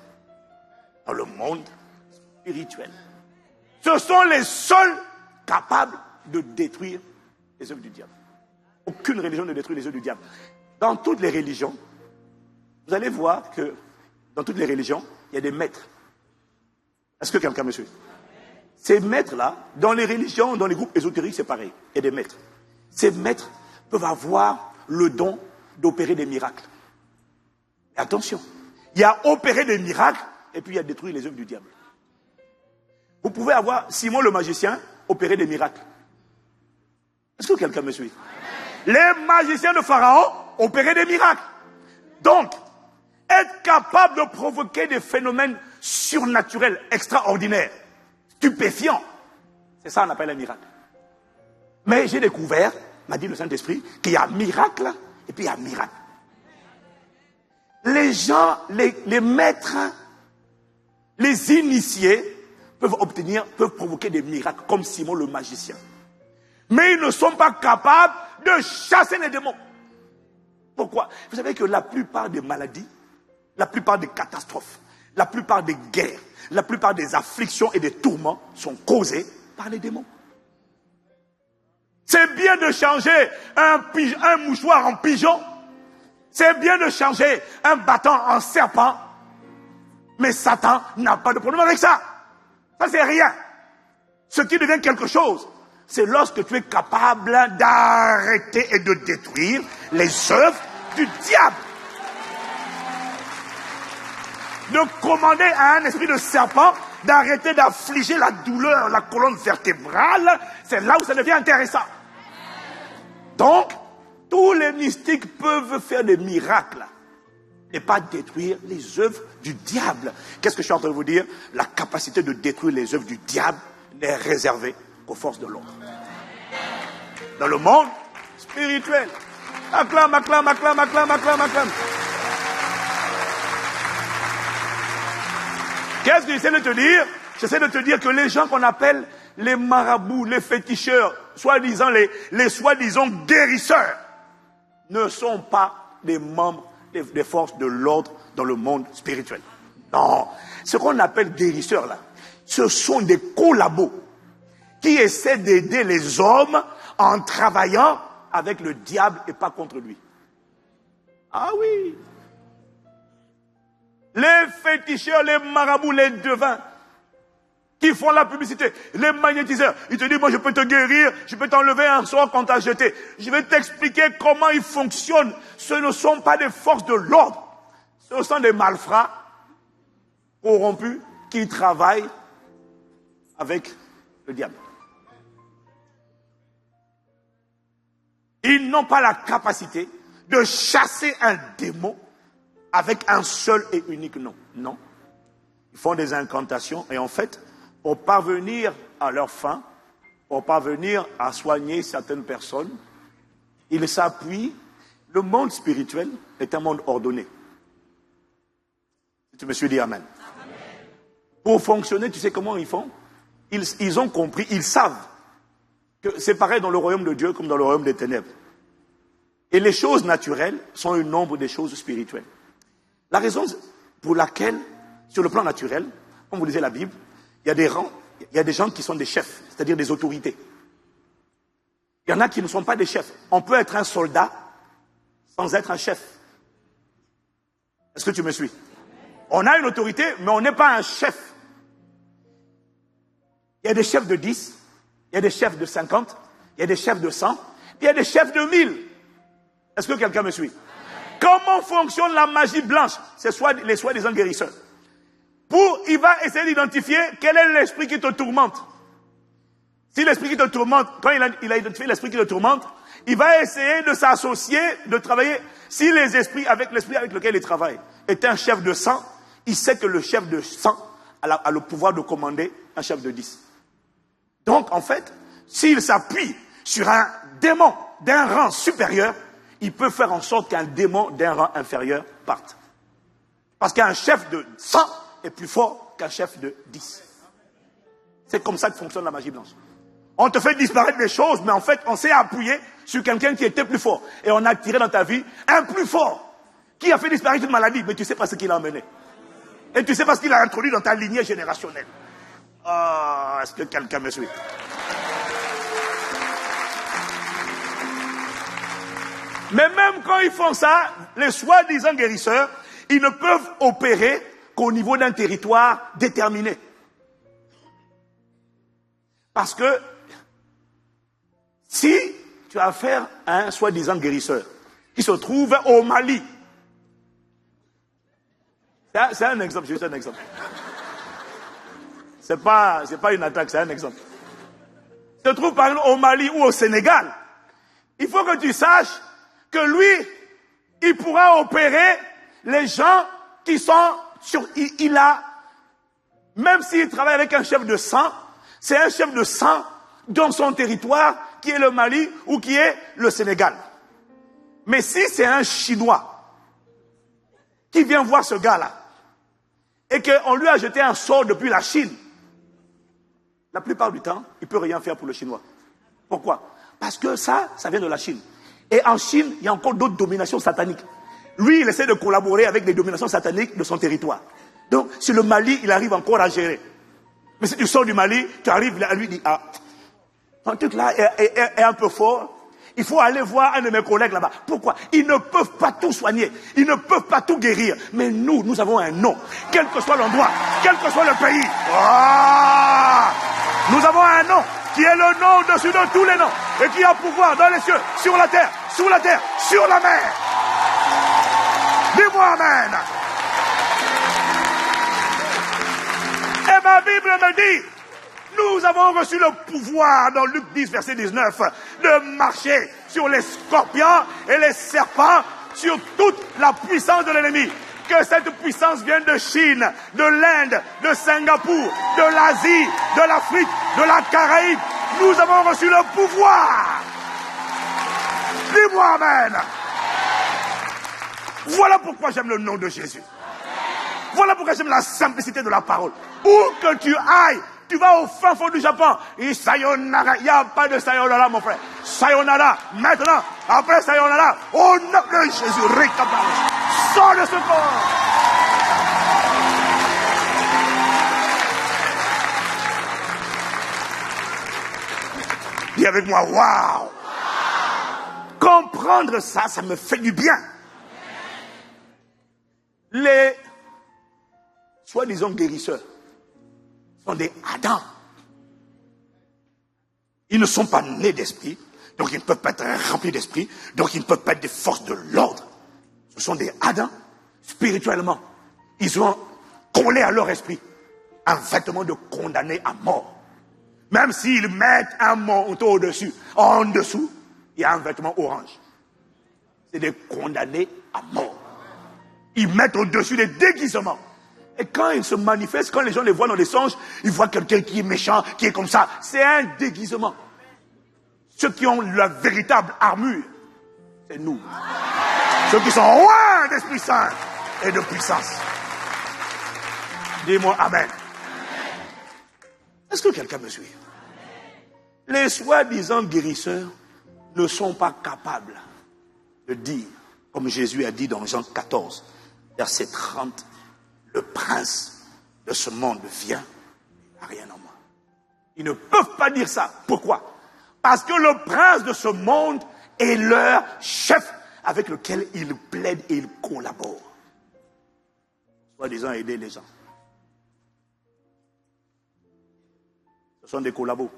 dans le monde spirituel. Ce sont les seuls capables de détruire les œuvres du diable. Aucune religion ne détruit les œuvres du diable. Dans toutes les religions, vous allez voir que dans toutes les religions, il y a des maîtres. Est-ce que quelqu'un me suit? Ces maîtres-là, dans les religions, dans les groupes ésotériques, c'est pareil. Il y a des maîtres. Ces maîtres peuvent avoir le don d'opérer des miracles. Et attention, il y a opérer des miracles et puis il y a détruire les œuvres du diable. Vous pouvez avoir Simon le magicien opérer des miracles. Est-ce que quelqu'un me suit? Les magiciens de Pharaon opéraient des miracles. Donc, être capable de provoquer des phénomènes surnaturels, extraordinaires, stupéfiants, c'est ça qu'on appelle un miracle. Mais j'ai découvert, m'a dit le Saint-Esprit, qu'il y a miracle et puis il y a miracle. Les gens, les maîtres, les initiés peuvent provoquer des miracles comme Simon le magicien. Mais ils ne sont pas capables de chasser les démons. Pourquoi? Vous savez que la plupart des maladies, la plupart des catastrophes, la plupart des guerres, la plupart des afflictions et des tourments sont causés par les démons. C'est bien de changer un mouchoir en pigeon. C'est bien de changer un bâton en serpent. Mais Satan n'a pas de problème avec ça. Ça, c'est rien. Ce qui devient quelque chose, c'est lorsque tu es capable d'arrêter et de détruire les œuvres du diable. De commander à un esprit de serpent d'arrêter d'affliger la douleur, la colonne vertébrale, c'est là où ça devient intéressant. Donc, tous les mystiques peuvent faire des miracles et pas détruire les œuvres du diable. Qu'est-ce que je suis en train de vous dire? La capacité de détruire les œuvres du diable n'est réservée qu'aux forces de l'ordre. Dans le monde spirituel. Acclame, acclame, acclame, acclame, acclame, acclame. Qu'est-ce que j'essaie de te dire? J'essaie de te dire que les gens qu'on appelle les marabouts, les féticheurs, soi-disant les soi-disant guérisseurs, ne sont pas des membres des forces de l'ordre dans le monde spirituel. Non. Ce qu'on appelle guérisseurs là, ce sont des collabos qui essaient d'aider les hommes en travaillant avec le diable et pas contre lui. Ah oui. Les féticheurs, les marabouts, les devins qui font la publicité, les magnétiseurs, ils te disent, moi je peux te guérir, je peux t'enlever un sort qu'on t'a jeté. Je vais t'expliquer comment ils fonctionnent. Ce ne sont pas des forces de l'ordre. Ce sont des malfrats, corrompus, qui travaillent avec le diable. Ils n'ont pas la capacité de chasser un démon avec un seul et unique nom. Non. Ils font des incantations et en fait, pour parvenir à leur fin, pour parvenir à soigner certaines personnes, ils s'appuient. Le monde spirituel est un monde ordonné. Tu me suis dit amen. Amen. Pour fonctionner, tu sais comment ils font? Ils ont compris, ils savent que c'est pareil dans le royaume de Dieu comme dans le royaume des ténèbres. Et les choses naturelles sont une ombre des choses spirituelles. La raison pour laquelle, sur le plan naturel, comme vous lisez la Bible, il y a des gens qui sont des chefs, c'est-à-dire des autorités. Il y en a qui ne sont pas des chefs. On peut être un soldat sans être un chef. Est-ce que tu me suis? On a une autorité, mais on n'est pas un chef. Il y a des chefs de 10, il y a des chefs de 50, il y a des chefs de 100, il y a des chefs de 1000. Est-ce que quelqu'un me suit? Comment fonctionne la magie blanche? C'est les soi-disant guérisseurs. Il va essayer d'identifier quel est l'esprit qui te tourmente. Si l'esprit qui te tourmente, quand il a identifié l'esprit qui te tourmente, il va essayer de s'associer, de travailler. Si l'esprit avec lequel il travaille est un chef de 100, il sait que le chef de 100 a le pouvoir de commander un chef de 10. Donc, en fait, s'il s'appuie sur un démon d'un rang supérieur, il peut faire en sorte qu'un démon d'un rang inférieur parte. Parce qu'un chef de 100 est plus fort qu'un chef de 10. C'est comme ça que fonctionne la magie blanche. On te fait disparaître des choses, mais en fait, on s'est appuyé sur quelqu'un qui était plus fort. Et on a tiré dans ta vie un plus fort qui a fait disparaître une maladie, mais tu ne sais pas ce qu'il a amené. Et tu ne sais pas ce qu'il a introduit dans ta lignée générationnelle. Ah, est-ce que quelqu'un me suit? Mais même quand ils font ça, les soi-disant guérisseurs, ils ne peuvent opérer qu'au niveau d'un territoire déterminé. Parce que si tu as affaire à un soi-disant guérisseur qui se trouve au Mali, c'est un exemple, c'est juste un exemple. C'est pas une attaque, c'est un exemple. Se trouve par exemple au Mali ou au Sénégal, il faut que tu saches que lui, il pourra opérer les gens qui sont sur... Même s'il travaille avec un chef de 100, c'est un chef de 100 dans son territoire qui est le Mali ou qui est le Sénégal. Mais si c'est un Chinois qui vient voir ce gars-là et qu'on lui a jeté un sort depuis la Chine, la plupart du temps, il ne peut rien faire pour le Chinois. Pourquoi? Parce que ça vient de la Chine. Et en Chine, il y a encore d'autres dominations sataniques. Lui, il essaie de collaborer avec les dominations sataniques de son territoire. Donc, sur le Mali, il arrive encore à gérer. Mais si tu sors du Mali, tu arrives à lui dire, ah, ton truc là est un peu fort. Il faut aller voir un de mes collègues là-bas. Pourquoi? Ils ne peuvent pas tout soigner. Ils ne peuvent pas tout guérir. Mais nous avons un nom. Quel que soit l'endroit, quel que soit le pays. Oh, nous avons un nom qui est le nom au-dessus de tous les noms. Et qui a pouvoir dans les cieux, sur la terre, sous la terre, sur la mer. Dis-moi amen. Et ma Bible me dit, nous avons reçu le pouvoir, dans Luc 10, verset 19, de marcher sur les scorpions et les serpents, sur toute la puissance de l'ennemi. Que cette puissance vienne de Chine, de l'Inde, de Singapour, de l'Asie, de l'Afrique, de la Caraïbe. Nous avons reçu le pouvoir. Dis-moi amen. Voilà pourquoi j'aime le nom de Jésus. Voilà pourquoi j'aime la simplicité de la parole. Où que tu ailles, tu vas au fin fond du Japon. Et sayonara, il n'y a pas de sayonara, mon frère. Sayonara, maintenant, après sayonara, au nom de Jésus, récapable. Sors de ce corps. Dis avec moi, waouh. Comprendre ça, ça me fait du bien. Les soi-disant guérisseurs sont des Adams. Ils ne sont pas nés d'esprit, donc ils ne peuvent pas être remplis d'esprit, donc ils ne peuvent pas être des forces de l'ordre. Ce sont des Adams spirituellement. Ils ont collé à leur esprit un vêtement de condamné à mort. Même s'ils mettent un manteau au-dessus, en dessous, il y a un vêtement orange. C'est des condamnés à mort. Ils mettent au-dessus des déguisements. Et quand ils se manifestent, quand les gens les voient dans les songes, ils voient quelqu'un qui est méchant, qui est comme ça. C'est un déguisement. Ceux qui ont la véritable armure, c'est nous. Ceux qui sont loin d'Esprit Saint et de puissance. Dis-moi Amen. Est-ce que quelqu'un me suit? Les soi-disant guérisseurs ne sont pas capables de dire, comme Jésus a dit dans Jean 14, verset 30, le prince de ce monde vient, il n'a rien en moi. Ils ne peuvent pas dire ça. Pourquoi? Parce que le prince de ce monde est leur chef avec lequel ils plaident et ils collaborent. Soi-disant aider les gens. Ce sont des collabos.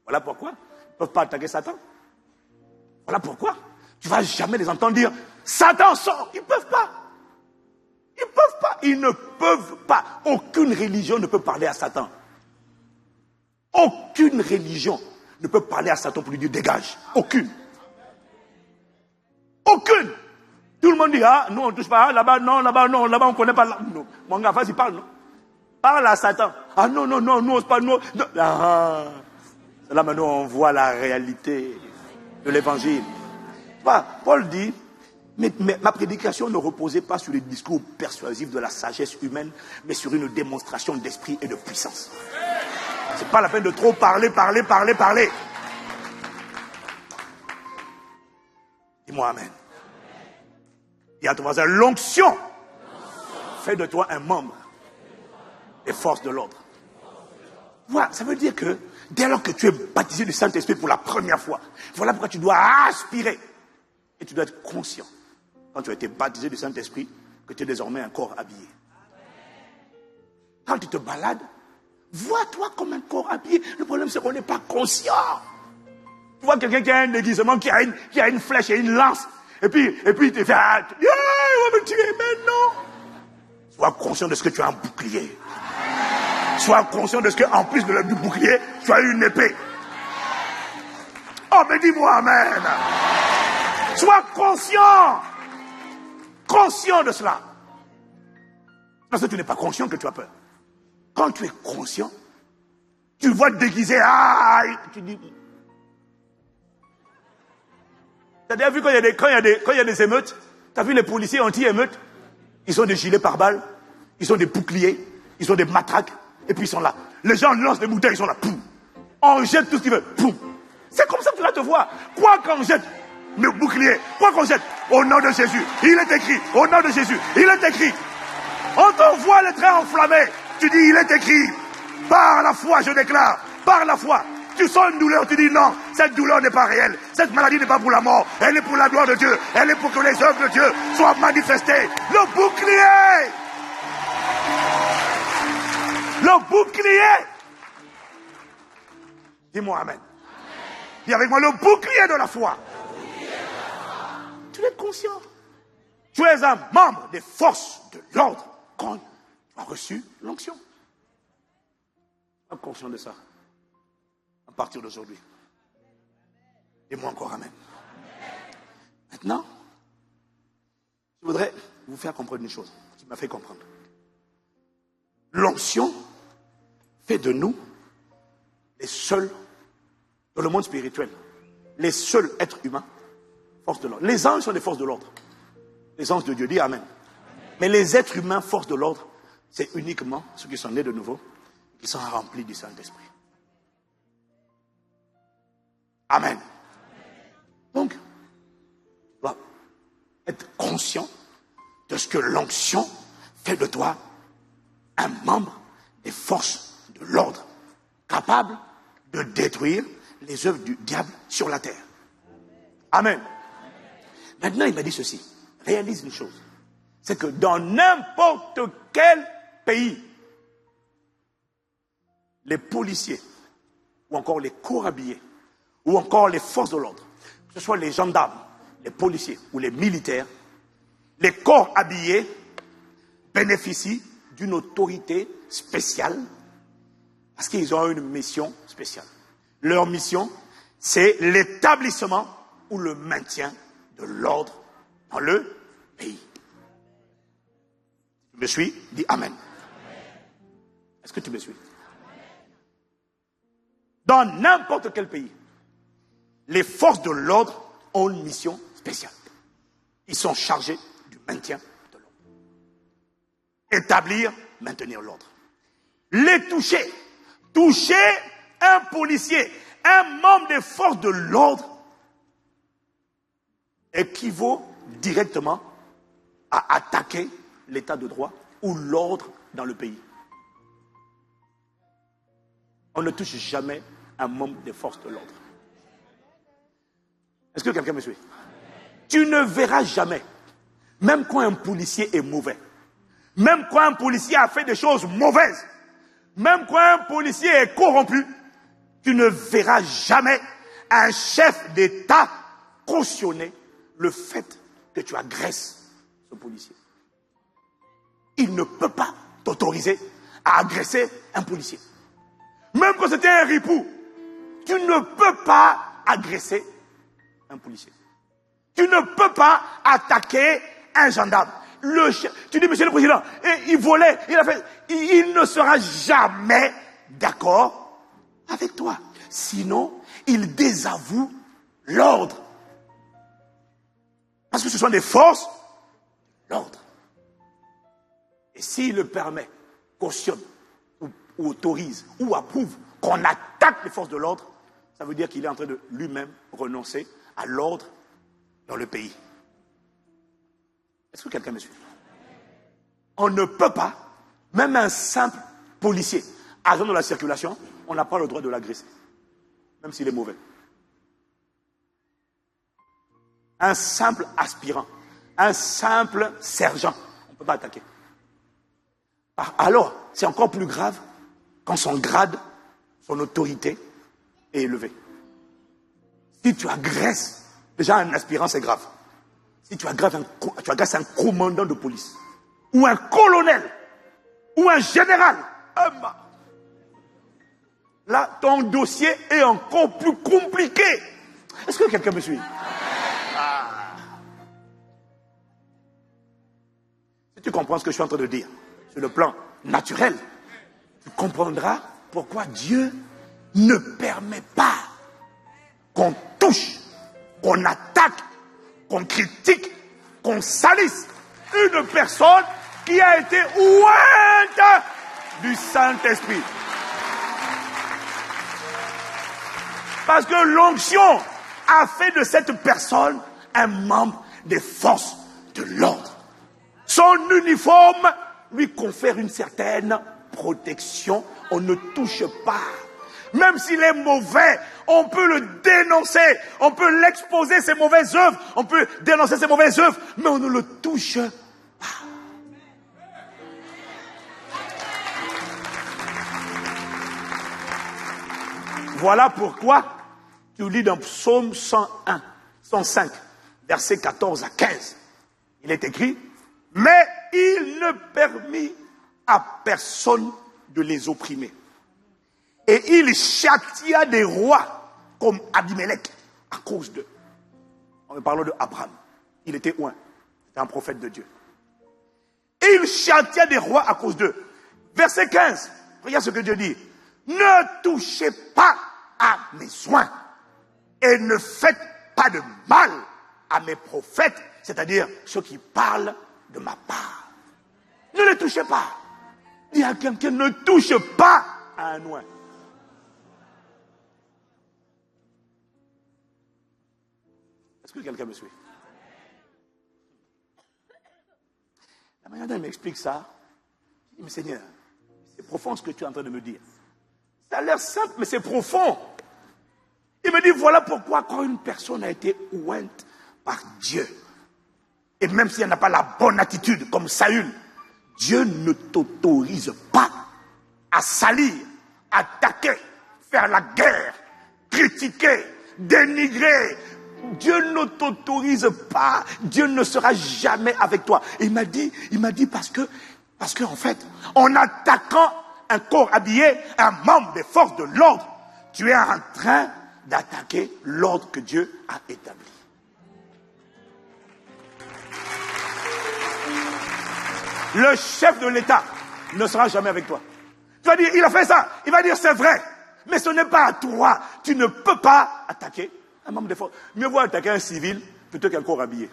Voilà pourquoi ils ne peuvent pas attaquer Satan. Voilà pourquoi tu ne vas jamais les entendre dire Satan sort. Ils ne peuvent pas. Ils ne peuvent pas. Ils ne peuvent pas. Aucune religion ne peut parler à Satan. Aucune religion ne peut parler à Satan pour lui dire dégage. Aucune. Aucune. Tout le monde dit ah nous on ne touche pas. Là-bas non, là-bas non, là-bas on ne connaît pas. Non. Mon gars, vas-y parle. Non. Parle à Satan. Ah non, non, non, nous, c'est pas nous. Ah, là maintenant on voit la réalité de l'évangile. Paul dit, mais ma prédication ne reposait pas sur les discours persuasifs de la sagesse humaine, mais sur une démonstration d'esprit et de puissance. C'est pas la peine de trop parler. Dis-moi Amen. Il y a ton voisin, l'onction fait de toi un membre des forces de l'ordre. Voilà, ça veut dire que dès lors que tu es baptisé du Saint-Esprit pour la première fois, voilà pourquoi tu dois aspirer. Et tu dois être conscient, quand tu as été baptisé du Saint-Esprit, que tu es désormais un corps habillé. Quand tu te balades, vois-toi comme un corps habillé. Le problème, c'est qu'on n'est pas conscient. Tu vois quelqu'un qui a un déguisement, qui a une flèche et une lance, et puis il te fait il va me tuer, mais non. Sois conscient de ce que tu as un bouclier. Sois conscient de ce qu'en plus du bouclier, tu as une épée. Oh, mais dis-moi Amen. Sois conscient. Conscient de cela. Parce que tu n'es pas conscient que tu as peur. Quand tu es conscient, tu vois te déguiser. Tu dis... Tu as déjà vu quand il y a des émeutes? Tu as vu les policiers anti-émeutes? Ils ont des gilets pare-balles, ils ont des boucliers, ils ont des matraques, et puis ils sont là. Les gens lancent des bouteilles, ils sont là. Poum. On jette tout ce qu'ils veulent. Poum. C'est comme ça que tu vas te voir. Quoi qu'on jette, le bouclier, quoi qu'on jette, au nom de Jésus, il est écrit, au nom de Jésus, il est écrit. On t'envoie les trains enflammés, tu dis, il est écrit. Par la foi, je déclare, par la foi. Tu sens une douleur, tu dis non, cette douleur n'est pas réelle. Cette maladie n'est pas pour la mort, elle est pour la gloire de Dieu. Elle est pour que les œuvres de Dieu soient manifestées. Le bouclier! Le bouclier! Dis-moi Amen. Dis avec moi, le bouclier de la foi. Tu es conscient. Tu es un membre des forces de l'ordre quand tu as reçu l'onction. Sois conscient de ça. À partir d'aujourd'hui. Dis-moi encore Amen. Maintenant, je voudrais vous faire comprendre une chose qui m'a fait comprendre. L'onction fait de nous les seuls, dans le monde spirituel, les seuls êtres humains, forces de l'ordre. Les anges sont des forces de l'ordre. Les anges de Dieu, dis Amen. Mais les êtres humains, forces de l'ordre, c'est uniquement ceux qui sont nés de nouveau, qui sont remplis du Saint-Esprit. Amen. Donc, tu dois être conscient de ce que l'onction fait de toi un membre des forces de l'ordre, capable de détruire les œuvres du diable sur la terre. Amen. Maintenant, il m'a dit ceci. Réalise une chose. C'est que dans n'importe quel pays, les policiers, ou encore les corps habillés, ou encore les forces de l'ordre, que ce soit les gendarmes, les policiers ou les militaires, les corps habillés bénéficient d'une autorité spéciale parce qu'ils ont une mission spéciale. Leur mission, c'est l'établissement ou le maintien de l'ordre dans le pays. Tu me suis? Dis Amen. Est-ce que tu me suis? Dans n'importe quel pays, les forces de l'ordre ont une mission spéciale. Ils sont chargés du maintien de l'ordre. Établir, maintenir l'ordre. Les toucher un policier, un membre des forces de l'ordre, équivaut directement à attaquer l'état de droit ou l'ordre dans le pays. On ne touche jamais un membre des forces de l'ordre. Est-ce que quelqu'un me suit? Tu ne verras jamais, même quand un policier est mauvais, même quand un policier a fait des choses mauvaises, même quand un policier est corrompu, tu ne verras jamais un chef d'État cautionner le fait que tu agresses ce policier. Il ne peut pas t'autoriser à agresser un policier. Même quand c'était un ripou, tu ne peux pas agresser un policier. Tu ne peux pas attaquer un gendarme. Tu dis, monsieur le président, il volait, il ne sera jamais d'accord avec toi. Sinon, il désavoue l'ordre. Parce que ce sont des forces, l'ordre. Et s'il le permet, cautionne, ou autorise, ou approuve qu'on attaque les forces de l'ordre, ça veut dire qu'il est en train de lui-même renoncer à l'ordre dans le pays. Est-ce que quelqu'un me suit? On ne peut pas, même un simple policier, agent de la circulation, on n'a pas le droit de l'agresser, même s'il est mauvais. Un simple aspirant, un simple sergent, on ne peut pas attaquer. Alors, c'est encore plus grave quand son grade, son autorité est élevée. Si tu agresses, déjà un aspirant, c'est grave. Si tu agresses un commandant de police, ou un colonel, ou un général, là, ton dossier est encore plus compliqué. Est-ce que quelqu'un me suit? Si tu comprends ce que je suis en train de dire, sur le plan naturel, tu comprendras pourquoi Dieu ne permet pas qu'on touche, qu'on attaque, qu'on critique, qu'on salisse une personne qui a été ointe du Saint-Esprit. Parce que l'onction a fait de cette personne un membre des forces de l'ordre. Son uniforme lui confère une certaine protection. On ne touche pas. Même s'il est mauvais, on peut le dénoncer, on peut l'exposer ses mauvaises œuvres, on peut dénoncer ses mauvaises œuvres, mais on ne le touche pas. Voilà pourquoi tu lis dans Psaume 105, versets 14 à 15. Il est écrit, mais il ne permit à personne de les opprimer. Et il châtia des rois comme Abimelech à cause d'eux. En parlant de Abraham, il était oint, c'était un prophète de Dieu. Et il châtia des rois à cause d'eux. Verset 15, regarde ce que Dieu dit. Ne touchez pas à mes soins et ne faites pas de mal à mes prophètes, c'est-à-dire ceux qui parlent de ma part. Ne les touchez pas. Dis à quelqu'un, ne touche pas à un oint. Est-ce que quelqu'un me suit? La manière dont il m'explique ça, je dis, mais Seigneur, c'est profond ce que tu es en train de me dire. Ça a l'air simple, mais c'est profond. Il me dit, voilà pourquoi quand une personne a été ointe par Dieu, et même si elle n'a pas la bonne attitude, comme Saül, Dieu ne t'autorise pas à salir, attaquer, faire la guerre, critiquer, dénigrer. Dieu ne t'autorise pas. Dieu ne sera jamais avec toi. Et il m'a dit parce que en fait, en attaquant un corps habillé, un membre des forces de l'ordre, tu es en train d'attaquer l'ordre que Dieu a établi. Le chef de l'État ne sera jamais avec toi. Tu vas dire, il a fait ça. Il va dire, c'est vrai. Mais ce n'est pas à toi. Tu ne peux pas attaquer un membre des forces. Mieux vaut attaquer un civil plutôt qu'un corps habillé.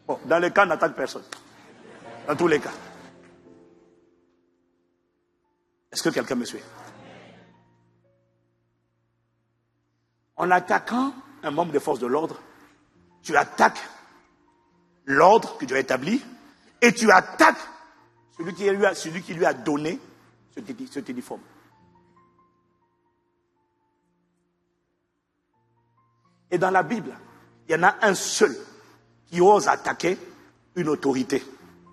Bon, dans les cas, n'attaque personne. Dans tous les cas. Est-ce que quelqu'un me suit? En attaquant un membre des forces de l'ordre, tu attaques l'ordre que Dieu a établi et tu attaques celui qui lui a donné cet uniforme. Et dans la Bible, il y en a un seul qui ose attaquer une autorité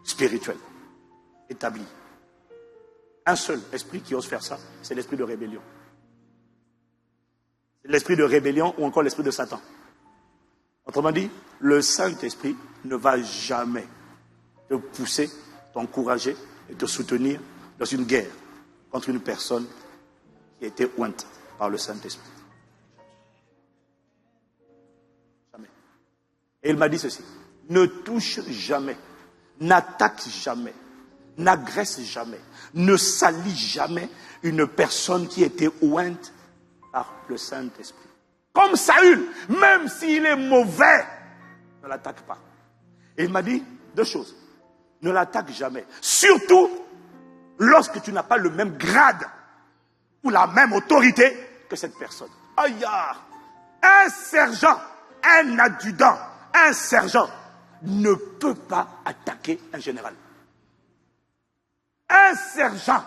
spirituelle établie. Un seul esprit qui ose faire ça, c'est l'esprit de rébellion. L'esprit de rébellion ou encore l'esprit de Satan. Autrement dit, le Saint-Esprit ne va jamais te pousser, t'encourager et te soutenir dans une guerre contre une personne qui a été ointe par le Saint-Esprit. Jamais. Et il m'a dit ceci, ne touche jamais, n'attaque jamais, n'agresse jamais, ne salit jamais une personne qui a été ointe par le Saint-Esprit. Comme Saül, même s'il est mauvais, ne l'attaque pas. Et il m'a dit deux choses. Ne l'attaque jamais. Surtout lorsque tu n'as pas le même grade ou la même autorité que cette personne. Aïe! Un sergent, un adjudant, un sergent ne peut pas attaquer un général. Un sergent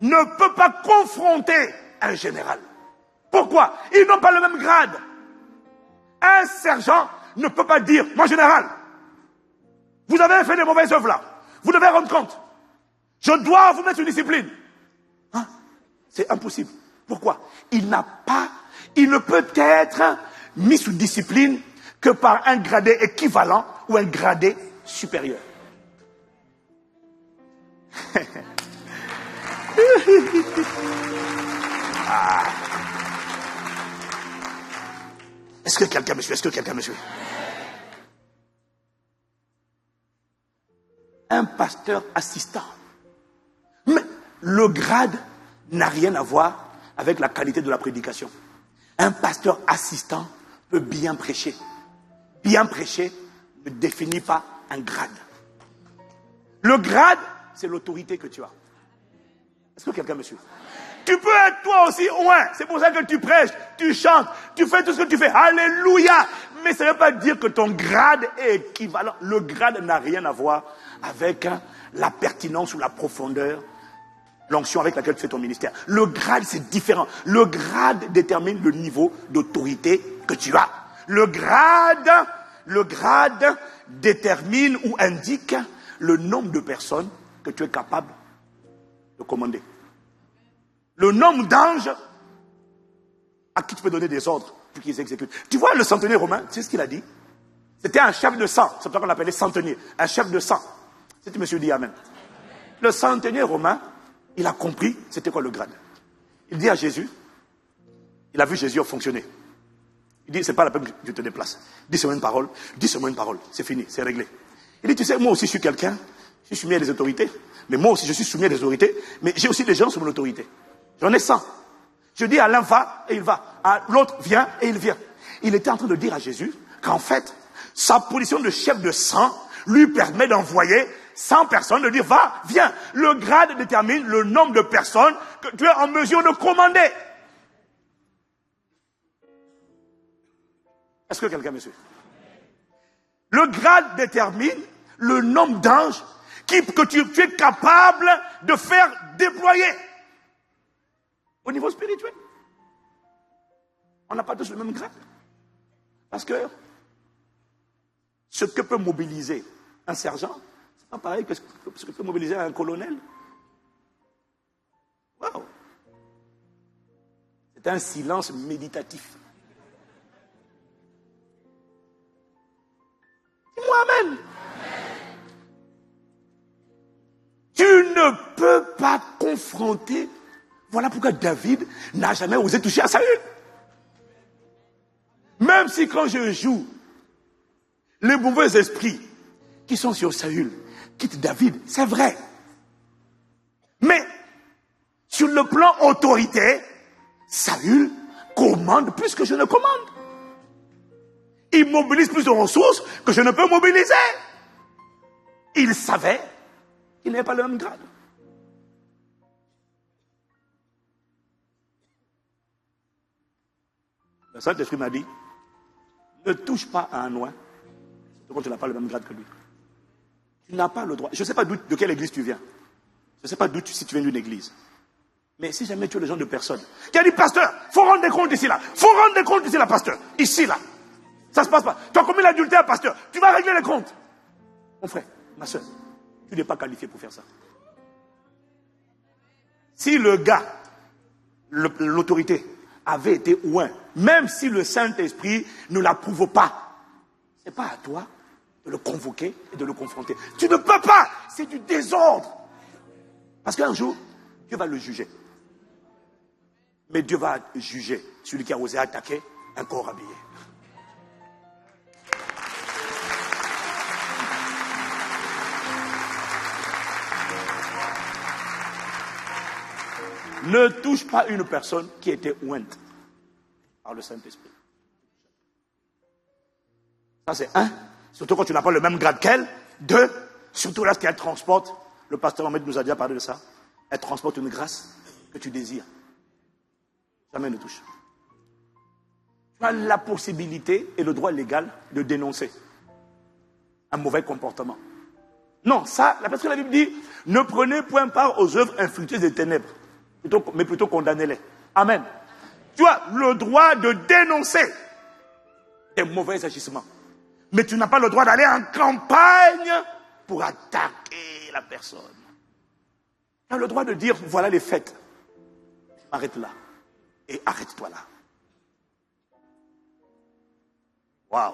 ne peut pas confronter un général. Pourquoi? Ils n'ont pas le même grade. Un sergent ne peut pas dire, mon général, vous avez fait des mauvaises œuvres là. Vous devez rendre compte. Je dois vous mettre une discipline. Hein? C'est impossible. Pourquoi? Il ne peut être mis sous discipline que par un gradé équivalent ou un gradé supérieur. Est-ce que quelqu'un me suit? Est-ce que quelqu'un me suit? Un pasteur assistant. Mais le grade n'a rien à voir avec la qualité de la prédication. Un pasteur assistant peut bien prêcher. Bien prêcher ne définit pas un grade. Le grade, c'est l'autorité que tu as. Est-ce que quelqu'un me suit? Tu peux être toi aussi loin. C'est pour ça que tu prêches, tu chantes, tu fais tout ce que tu fais. Alléluia. Mais ça ne veut pas dire que ton grade est équivalent. Le grade n'a rien à voir avec la pertinence ou la profondeur, l'onction avec laquelle tu fais ton ministère. Le grade, c'est différent. Le grade détermine le niveau d'autorité que tu as. Le grade détermine ou indique le nombre de personnes que tu es capable de commander. Le nombre d'anges à qui tu peux donner des ordres pour qu'ils exécutent. Tu vois, le centenier romain, tu sais ce qu'il a dit? C'était un chef de sang. C'est pour ça qu'on l'appelait centenier. Un chef de sang. Si tu me suis dit amen. Le centenier romain, il a compris c'était quoi le grade. Il dit à Jésus, il a vu Jésus fonctionner. Il dit, c'est pas la peine que tu te déplaces. Dis-moi une parole, c'est fini, c'est réglé. Il dit, tu sais, moi aussi je suis quelqu'un, je suis soumis à des autorités, mais moi aussi je suis soumis à des autorités, mais j'ai aussi des gens sous mon autorité. J'en ai 100. Je dis à l'un va et il va, à l'autre viens et il vient. Il était en train de dire à Jésus qu'en fait, sa position de chef de 100 lui permet d'envoyer 100 personnes, de dire va, viens. Le grade détermine le nombre de personnes que tu es en mesure de commander. Est-ce que quelqu'un me suit? Le grade détermine le nombre d'anges que tu es capable de faire déployer. Au niveau spirituel. On n'a pas tous le même grade. Parce que ce que peut mobiliser un sergent, c'est pas pareil que ce que peut mobiliser un colonel. Waouh! C'est un silence méditatif. Dis-moi amen. Tu ne peux pas confronter Voilà pourquoi David n'a jamais osé toucher à Saül. Même si quand je joue, les mauvais esprits qui sont sur Saül quittent David, c'est vrai. Mais sur le plan autorité, Saül commande plus que je ne commande. Il mobilise plus de ressources que je ne peux mobiliser. Il savait qu'il n'avait pas le même grade. Le Saint-Esprit m'a dit, ne touche pas à un oint, quand tu n'as pas le même grade que lui. Tu n'as pas le droit. Je ne sais pas de quelle église tu viens. Je ne sais pas si tu viens d'une église. Mais si jamais tu es le genre de personne qui a dit, pasteur, il faut rendre des comptes ici, là. Il faut rendre des comptes ici, là, pasteur. Ici, là. Ça ne se passe pas. Tu as commis l'adultère, pasteur. Tu vas régler les comptes. Mon frère, ma soeur, tu n'es pas qualifié pour faire ça. Si le gars, l'autorité, avait été oint, même si le Saint-Esprit ne l'approuve pas, ce n'est pas à toi de le convoquer et de le confronter. Tu ne peux pas. C'est du désordre. Parce qu'un jour, Dieu va le juger. Mais Dieu va juger celui qui a osé attaquer un corps habillé. Ne touche pas une personne qui était ointe par le Saint-Esprit. Ça c'est un. Surtout quand tu n'as pas le même grade qu'elle. Deux, surtout lorsqu'elle transporte, le pasteur Ahmed nous a déjà parlé de ça, elle transporte une grâce que tu désires. Jamais ne touche. Tu as la possibilité et le droit légal de dénoncer un mauvais comportement. Non, ça, parce que la Bible dit, ne prenez point part aux œuvres infructueuses des ténèbres, mais plutôt condamnez-les. Amen. Tu as le droit de dénoncer tes mauvais agissements. Mais tu n'as pas le droit d'aller en campagne pour attaquer la personne. Tu as le droit de dire, voilà les faits. Arrête là. Et arrête-toi là. Waouh.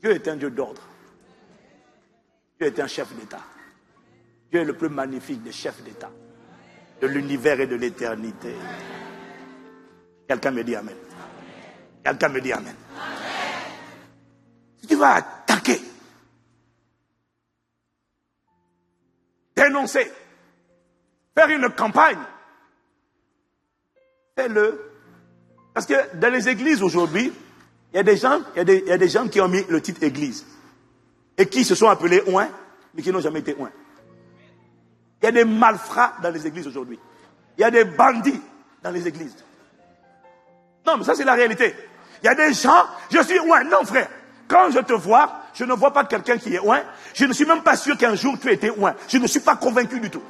Dieu est un Dieu d'ordre. Dieu est un chef d'État. Dieu est le plus magnifique des chefs d'État. De l'univers et de l'éternité. Quelqu'un me dit Amen. Quelqu'un me dit Amen. Si tu vas attaquer, dénoncer, faire une campagne, fais-le. Parce que dans les églises aujourd'hui, il y a des gens qui ont mis le titre église et qui se sont appelés oints, mais qui n'ont jamais été oints. Il y a des malfrats dans les églises aujourd'hui. Il y a des bandits dans les églises. Non, mais ça c'est la réalité. Il y a des gens, je suis oint. Non frère, quand je te vois, je ne vois pas quelqu'un qui est oint. Je ne suis même pas sûr qu'un jour tu aies été oint. Je ne suis pas convaincu du tout.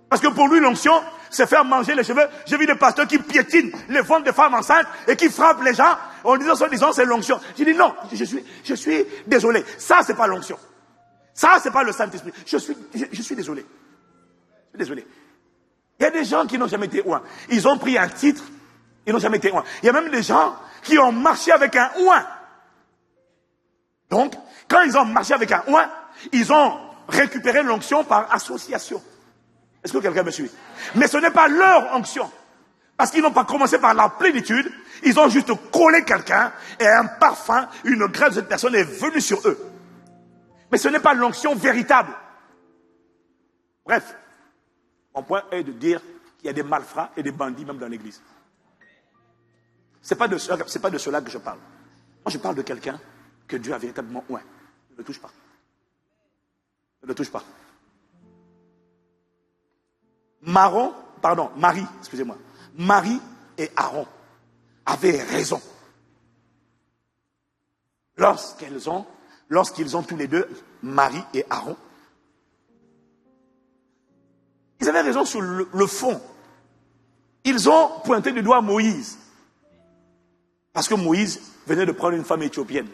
Parce que pour lui l'onction, c'est faire manger les cheveux. J'ai vu des pasteurs qui piétinent les ventres des femmes enceintes et qui frappent les gens en disant c'est l'onction. J'ai dit non, je suis désolé. Ça c'est pas l'onction. Ça c'est pas le Saint-Esprit. Je suis désolé. Je suis désolé. Il y a des gens qui n'ont jamais été oints. Ils ont pris un titre, ils n'ont jamais été oints. Il y a même des gens qui ont marché avec un oint. Donc, quand ils ont marché avec un oint, ils ont récupéré l'onction par association. Est-ce que quelqu'un me suit? Mais ce n'est pas leur onction. Parce qu'ils n'ont pas commencé par la plénitude. Ils ont juste collé quelqu'un et un parfum, une grâce de cette personne est venue sur eux. Mais ce n'est pas l'onction véritable. Bref, mon point est de dire qu'il y a des malfrats et des bandits même dans l'église. C'est pas de cela que je parle. Moi, je parle de quelqu'un que Dieu a véritablement oint. Ne le touche pas. Ne le touche pas. Marie et Aaron avaient raison. Lorsqu'ils ont tous les deux, Marie et Aaron, ils avaient raison sur le fond. Ils ont pointé du doigt Moïse. Parce que Moïse venait de prendre une femme éthiopienne,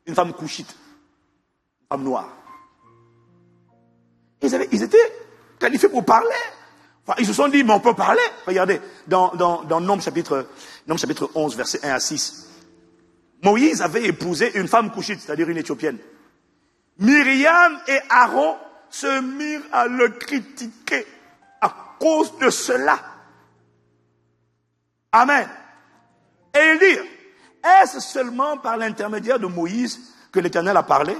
une femme couchite, une femme noire. Ils étaient qualifiés pour parler. Enfin, ils se sont dit, mais on peut parler. Regardez, dans Nombre chapitre 11, versets 1 à 6. Moïse avait épousé une femme couchite, c'est-à-dire une éthiopienne. Myriam et Aaron se mirent à le critiquer à cause de cela. Amen. Et ils dirent, est-ce seulement par l'intermédiaire de Moïse que l'Éternel a parlé?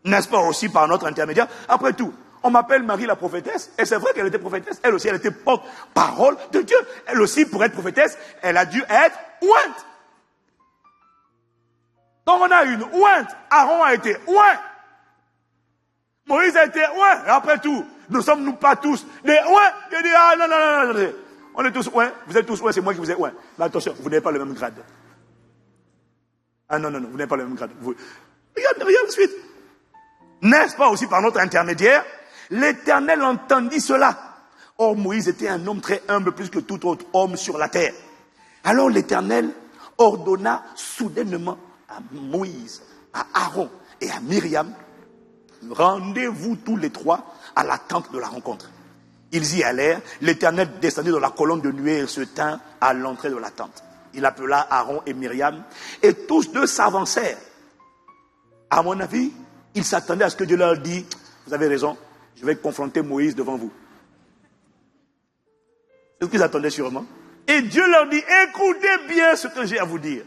N'est-ce pas aussi par notre intermédiaire? Après tout, on m'appelle Marie la prophétesse, et c'est vrai qu'elle était prophétesse. Elle aussi, elle était porte-parole de Dieu. Elle aussi, pour être prophétesse, elle a dû être ointe. Donc on a une ointe. Aaron a été oint. Moïse a été oint. Et après tout, nous sommes nous pas tous des oints. Il dit, ah non, non, non, non. On est tous oints. Vous êtes tous oints, c'est moi qui vous ai oint. Mais attention, vous n'avez pas le même grade. Ah non, non, non, vous n'avez pas le même grade. Regarde ensuite. N'est-ce pas aussi par notre intermédiaire? L'Éternel entendit cela. Or Moïse était un homme très humble, plus que tout autre homme sur la terre. Alors l'Éternel ordonna soudainement à Moïse, à Aaron et à Myriam, rendez-vous tous les trois à la tente de la rencontre. Ils y allèrent, l'Éternel descendit dans la colonne de nuée et se tint à l'entrée de la tente. Il appela Aaron et Myriam, et tous deux s'avancèrent. À mon avis, ils s'attendaient à ce que Dieu leur dise, vous avez raison, je vais confronter Moïse devant vous. C'est ce qu'ils attendaient sûrement. Et Dieu leur dit, écoutez bien ce que j'ai à vous dire.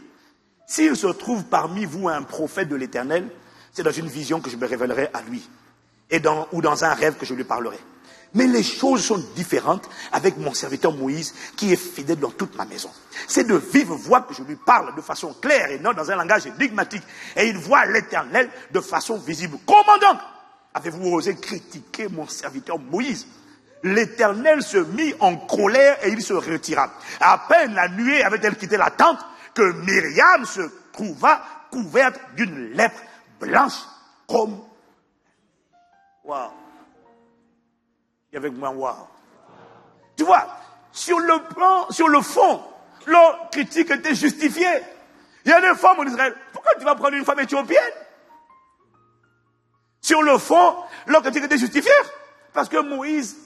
S'il se trouve parmi vous un prophète de l'Éternel, c'est dans une vision que je me révélerai à lui. Ou dans un rêve que je lui parlerai. Mais les choses sont différentes avec mon serviteur Moïse, qui est fidèle dans toute ma maison. C'est de vive voix que je lui parle de façon claire et non dans un langage énigmatique. Et il voit l'Éternel de façon visible. Comment donc avez-vous osé critiquer mon serviteur Moïse? L'Éternel se mit en colère et il se retira. À peine la nuée avait-elle quitté la tente, que Myriam se trouva couverte d'une lèpre blanche comme... Waouh! Et avec moi, waouh! Tu vois, sur le fond, leur critique était justifiée. Il y a des femmes en Israël. Pourquoi tu vas prendre une femme éthiopienne? Sur le fond, leur critique était justifiée. Parce que Moïse,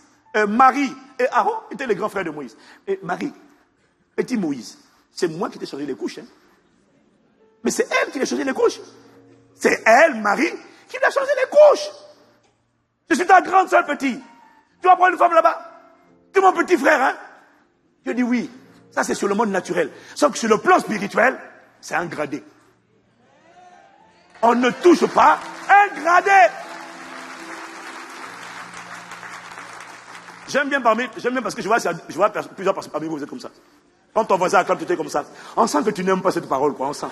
Marie et Aaron étaient les grands frères de Moïse. Et Marie, petit Moïse, c'est moi qui t'ai changé les couches. Hein. Mais c'est elle qui a changé les couches. C'est elle, Marie, qui a changé les couches. Je suis ta grande sœur, petit. Tu vas prendre une femme là-bas? Tu es mon petit frère, hein? Je dis oui. Ça, c'est sur le monde naturel. Sauf que sur le plan spirituel, c'est un gradé. On ne touche pas un gradé. J'aime bien parce que je vois plusieurs personnes parmi vous, vous êtes comme ça. Quand ton voisin acclame, tu es comme ça. On sent que tu n'aimes pas cette parole, quoi. On sent.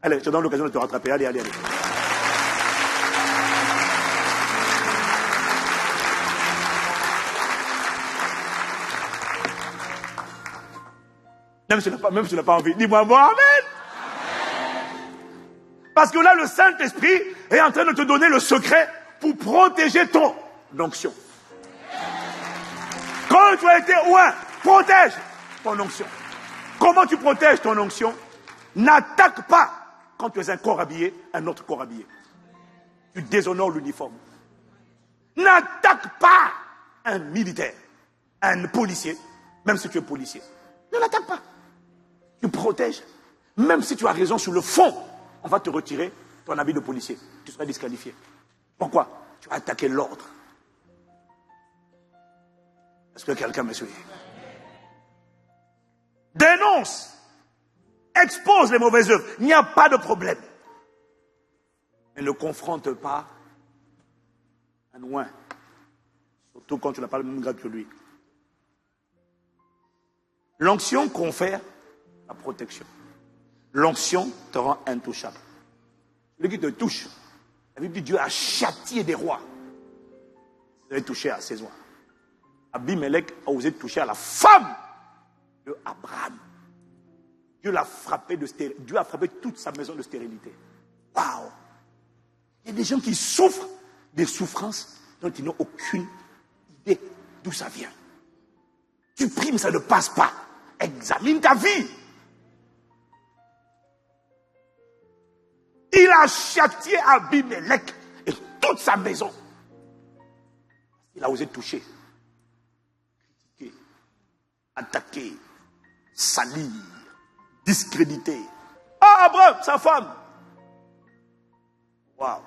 Allez, je te donne l'occasion de te rattraper. Allez, allez, allez. Même si tu n'as pas envie. Dis-moi, bon, amen. Parce que là, le Saint-Esprit est en train de te donner le secret pour protéger ton onction. Quand tu as été oint, protège ton onction. Comment tu protèges ton onction? N'attaque pas quand tu es un corps habillé, un autre corps habillé. Tu déshonores l'uniforme. N'attaque pas un militaire, un policier, même si tu es policier. Ne l'attaque pas. Tu protèges. Même si tu as raison sur le fond, on va te retirer ton habit de policier. Tu seras disqualifié. Pourquoi? Tu as attaqué l'ordre. Est-ce que quelqu'un me suit? Dénonce. Expose les mauvaises œuvres. Il n'y a pas de problème. Mais ne confronte pas un loin. Surtout quand tu n'as pas le même grade que lui. L'onction confère la protection. L'onction te rend intouchable. Celui qui te touche, la Bible dit Dieu a châtié des rois. Vous avez touché à ses oies. Abimelech a osé toucher à la femme de Abraham. Dieu l'a frappé de stérilité. Dieu a frappé toute sa maison de stérilité. Waouh! Il y a des gens qui souffrent des souffrances dont ils n'ont aucune idée d'où ça vient. Tu pries, mais ça ne passe pas. Examine ta vie. Il a châtié Abimelech et toute sa maison. Il a osé toucher, critiquer, attaquer, salir, discréditer. Ah, Abraham, sa femme. Waouh.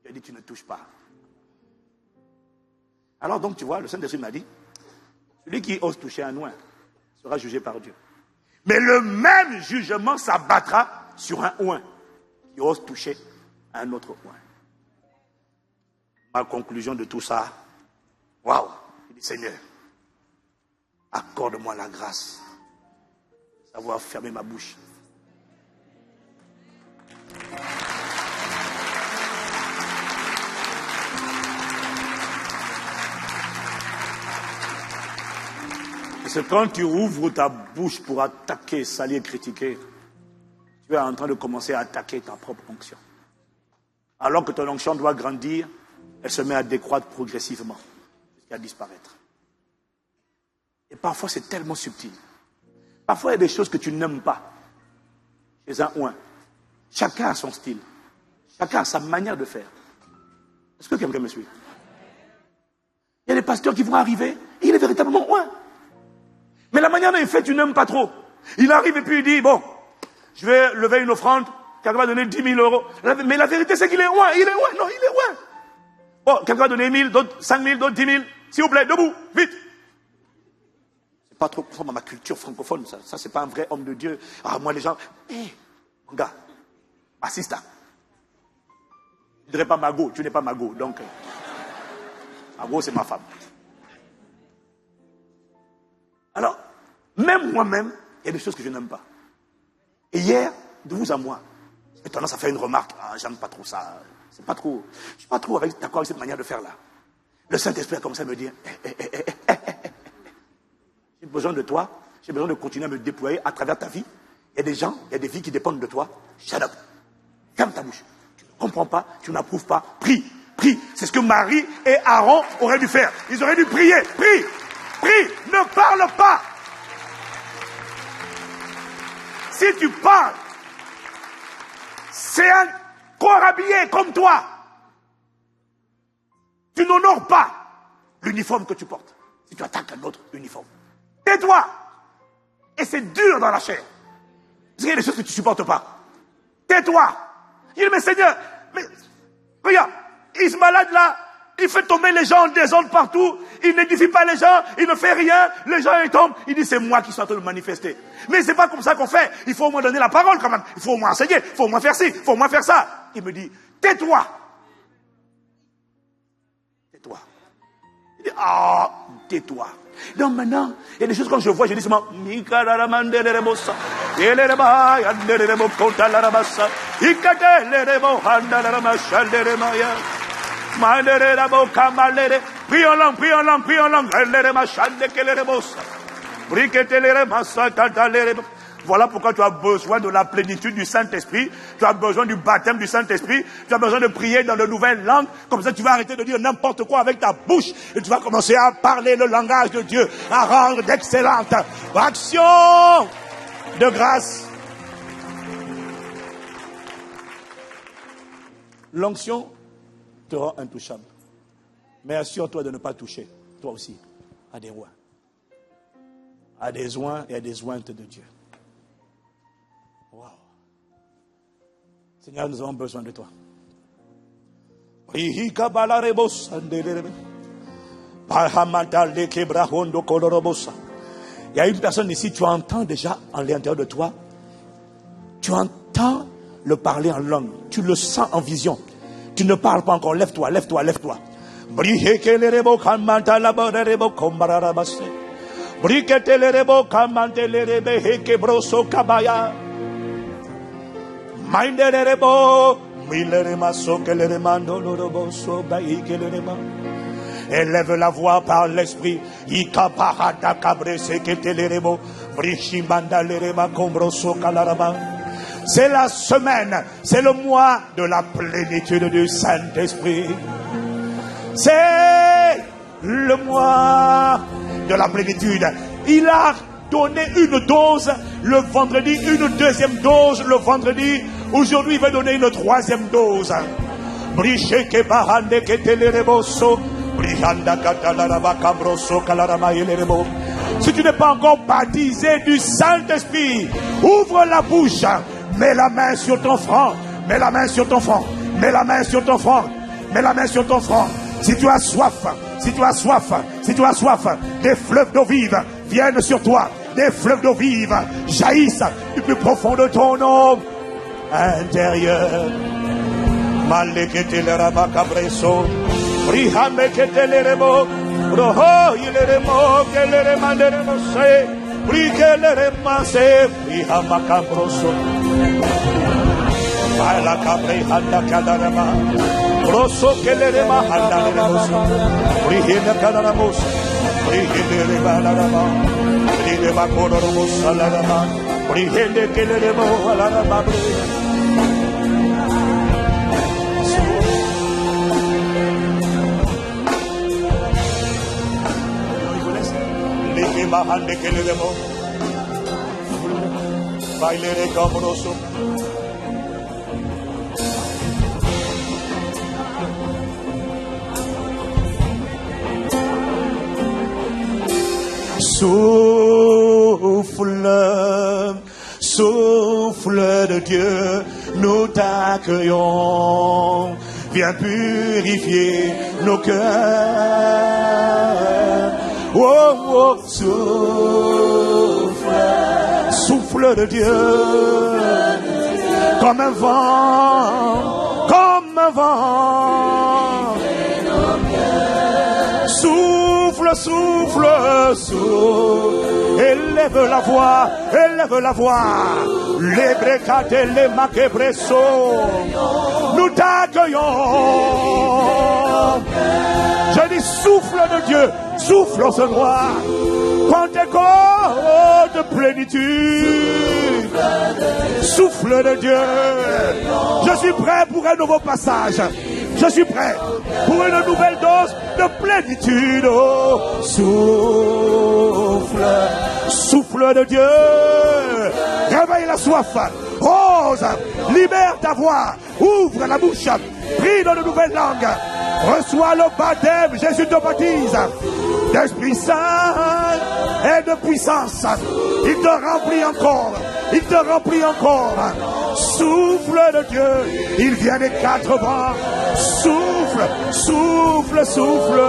Il a dit, tu ne touches pas. Alors donc, tu vois, le Saint-Esprit m'a dit, celui qui ose toucher un oin sera jugé par Dieu. Mais le même jugement s'abattra sur un oin qui ose toucher un autre oin. Ma conclusion de tout ça, waouh, il dit, Seigneur, accorde-moi la grâce de savoir fermer ma bouche. Parce que quand tu ouvres ta bouche pour attaquer, salir, critiquer, tu es en train de commencer à attaquer ta propre onction. Alors que ton onction doit grandir, elle se met à décroître progressivement, jusqu'à disparaître. Et parfois c'est tellement subtil. Parfois il y a des choses que tu n'aimes pas. Chez un oin. Chacun a son style. Chacun a sa manière de faire. Est-ce que quelqu'un me suit? Il y a des pasteurs qui vont arriver, et il est véritablement oin. Mais la manière dont il fait, tu n'aimes pas trop. Il arrive et puis il dit, bon, je vais lever une offrande, quelqu'un va donner 10 000 euros. Mais la vérité, c'est qu'il est oin. Il est oin. Non, il est oin. Bon, quelqu'un va donner 1 000, d'autres 5 000, d'autres 10 000. S'il vous plaît, debout, vite. C'est pas trop conforme à ma culture francophone, ça. Ça, c'est pas un vrai homme de Dieu. Ah, moi, les gens, mon gars, assista. Je ne dirais pas Mago, tu n'es pas Mago, donc, Mago, c'est ma femme. Alors, même moi-même, il y a des choses que je n'aime pas. Et hier, de vous à moi, j'ai tendance à faire une remarque. Ah, j'aime pas trop ça. C'est pas trop. Je suis pas trop d'accord avec cette manière de faire là. Le Saint-Esprit a commencé à me dire, j'ai besoin de toi. J'ai besoin de continuer à me déployer à travers ta vie. Il y a des gens, il y a des vies qui dépendent de toi. Shut up. Ferme ta bouche. Tu ne comprends pas, tu n'approuves pas. Prie, prie. C'est ce que Marie et Aaron auraient dû faire. Ils auraient dû prier. Prie. Prie, ne parle pas. Si tu parles, c'est un corps habillé comme toi. Tu n'honores pas l'uniforme que tu portes. Si tu attaques un autre uniforme, tais-toi. Et c'est dur dans la chair. Parce qu'il y a des choses que tu ne supportes pas. Tais-toi. Il dit, mais Seigneur, mais regarde, il se malade là. Il fait tomber les gens en désordre partout. Il n'édifie pas les gens. Il ne fait rien. Les gens, ils tombent. Il dit, c'est moi qui suis en train de manifester. Mais c'est pas comme ça qu'on fait. Il faut au moins donner la parole quand même. Il faut au moins enseigner. Il faut au moins faire ci. Il faut au moins faire ça. Il me dit, tais-toi. Tais-toi. Il dit, ah, tais-toi. Donc maintenant, il y a des choses quand je vois, je dis seulement, prie en langue, prie en langue, prie en langue. Voilà pourquoi tu as besoin de la plénitude du Saint-Esprit. Tu as besoin du baptême du Saint-Esprit. Tu as besoin de prier dans de nouvelles langues. Comme ça, tu vas arrêter de dire n'importe quoi avec ta bouche. Et tu vas commencer à parler le langage de Dieu. À rendre d'excellentes actions de grâce. L'onction te rend intouchable. Mais assure-toi de ne pas toucher, toi aussi, à des oins. À des oins et à des ointes de Dieu. Wow. Seigneur, nous avons besoin de toi. Il y a une personne ici, tu entends déjà en l'intérieur de toi, tu entends le parler en langue, tu le sens en vision. Tu ne parles pas encore, lève-toi, lève-toi, lève-toi. Élève la voix par l'esprit. C'est la semaine, c'est le mois de la plénitude du Saint-Esprit. C'est le mois de la plénitude. Il a donné une dose le vendredi, une deuxième dose le vendredi. Aujourd'hui, il va donner une troisième dose. Si tu n'es pas encore baptisé du Saint-Esprit, ouvre la bouche. Mets la main sur ton front. Mets la main sur ton front. Mets la main sur ton front. mets la main sur ton front. Si tu as soif, si tu as soif, si tu as soif, des fleuves d'eau vive viennent sur toi. Des fleuves d'eau vive jaillissent du plus profond de ton homme intérieur. Maleketele rabakabreso, rihameketele remo, roho ileremo kelere manderemo se, rikelere mase, rihamakabroso. Baila cabre handa kadarama, roso kelere mahanda remoso, rihina kadaramos, rihine balarama, rihine bakoromos alarama, rihine kelere mo alarama. Mahande que le demo, bailere camoroso. Souffle, souffle de Dieu, nous t'accueillons. Viens purifier nos cœurs. Oh, oh, souffle, souffle de Dieu, comme un vent, comme un vent. Souffle, souffle, souffle, élève la voix, élève la voix. Les brecate, les maquebresso, nous t'accueillons. Je dis souffle de Dieu, souffle en ce roi. Pentecôte de plénitude. Souffle de Dieu. Je suis prêt pour un nouveau passage. Je suis prêt pour une nouvelle dose de plénitude. Oh, souffle, souffle de Dieu. Réveille la soif. Ose, libère ta voix. Ouvre la bouche. Prie dans de nouvelles langues. Reçois le baptême. Jésus te baptise d'Esprit Saint et de puissance. Il te remplit encore. Il te remplit encore. Souffle de Dieu. Il vient des quatre vents. Souffle, souffle, souffle.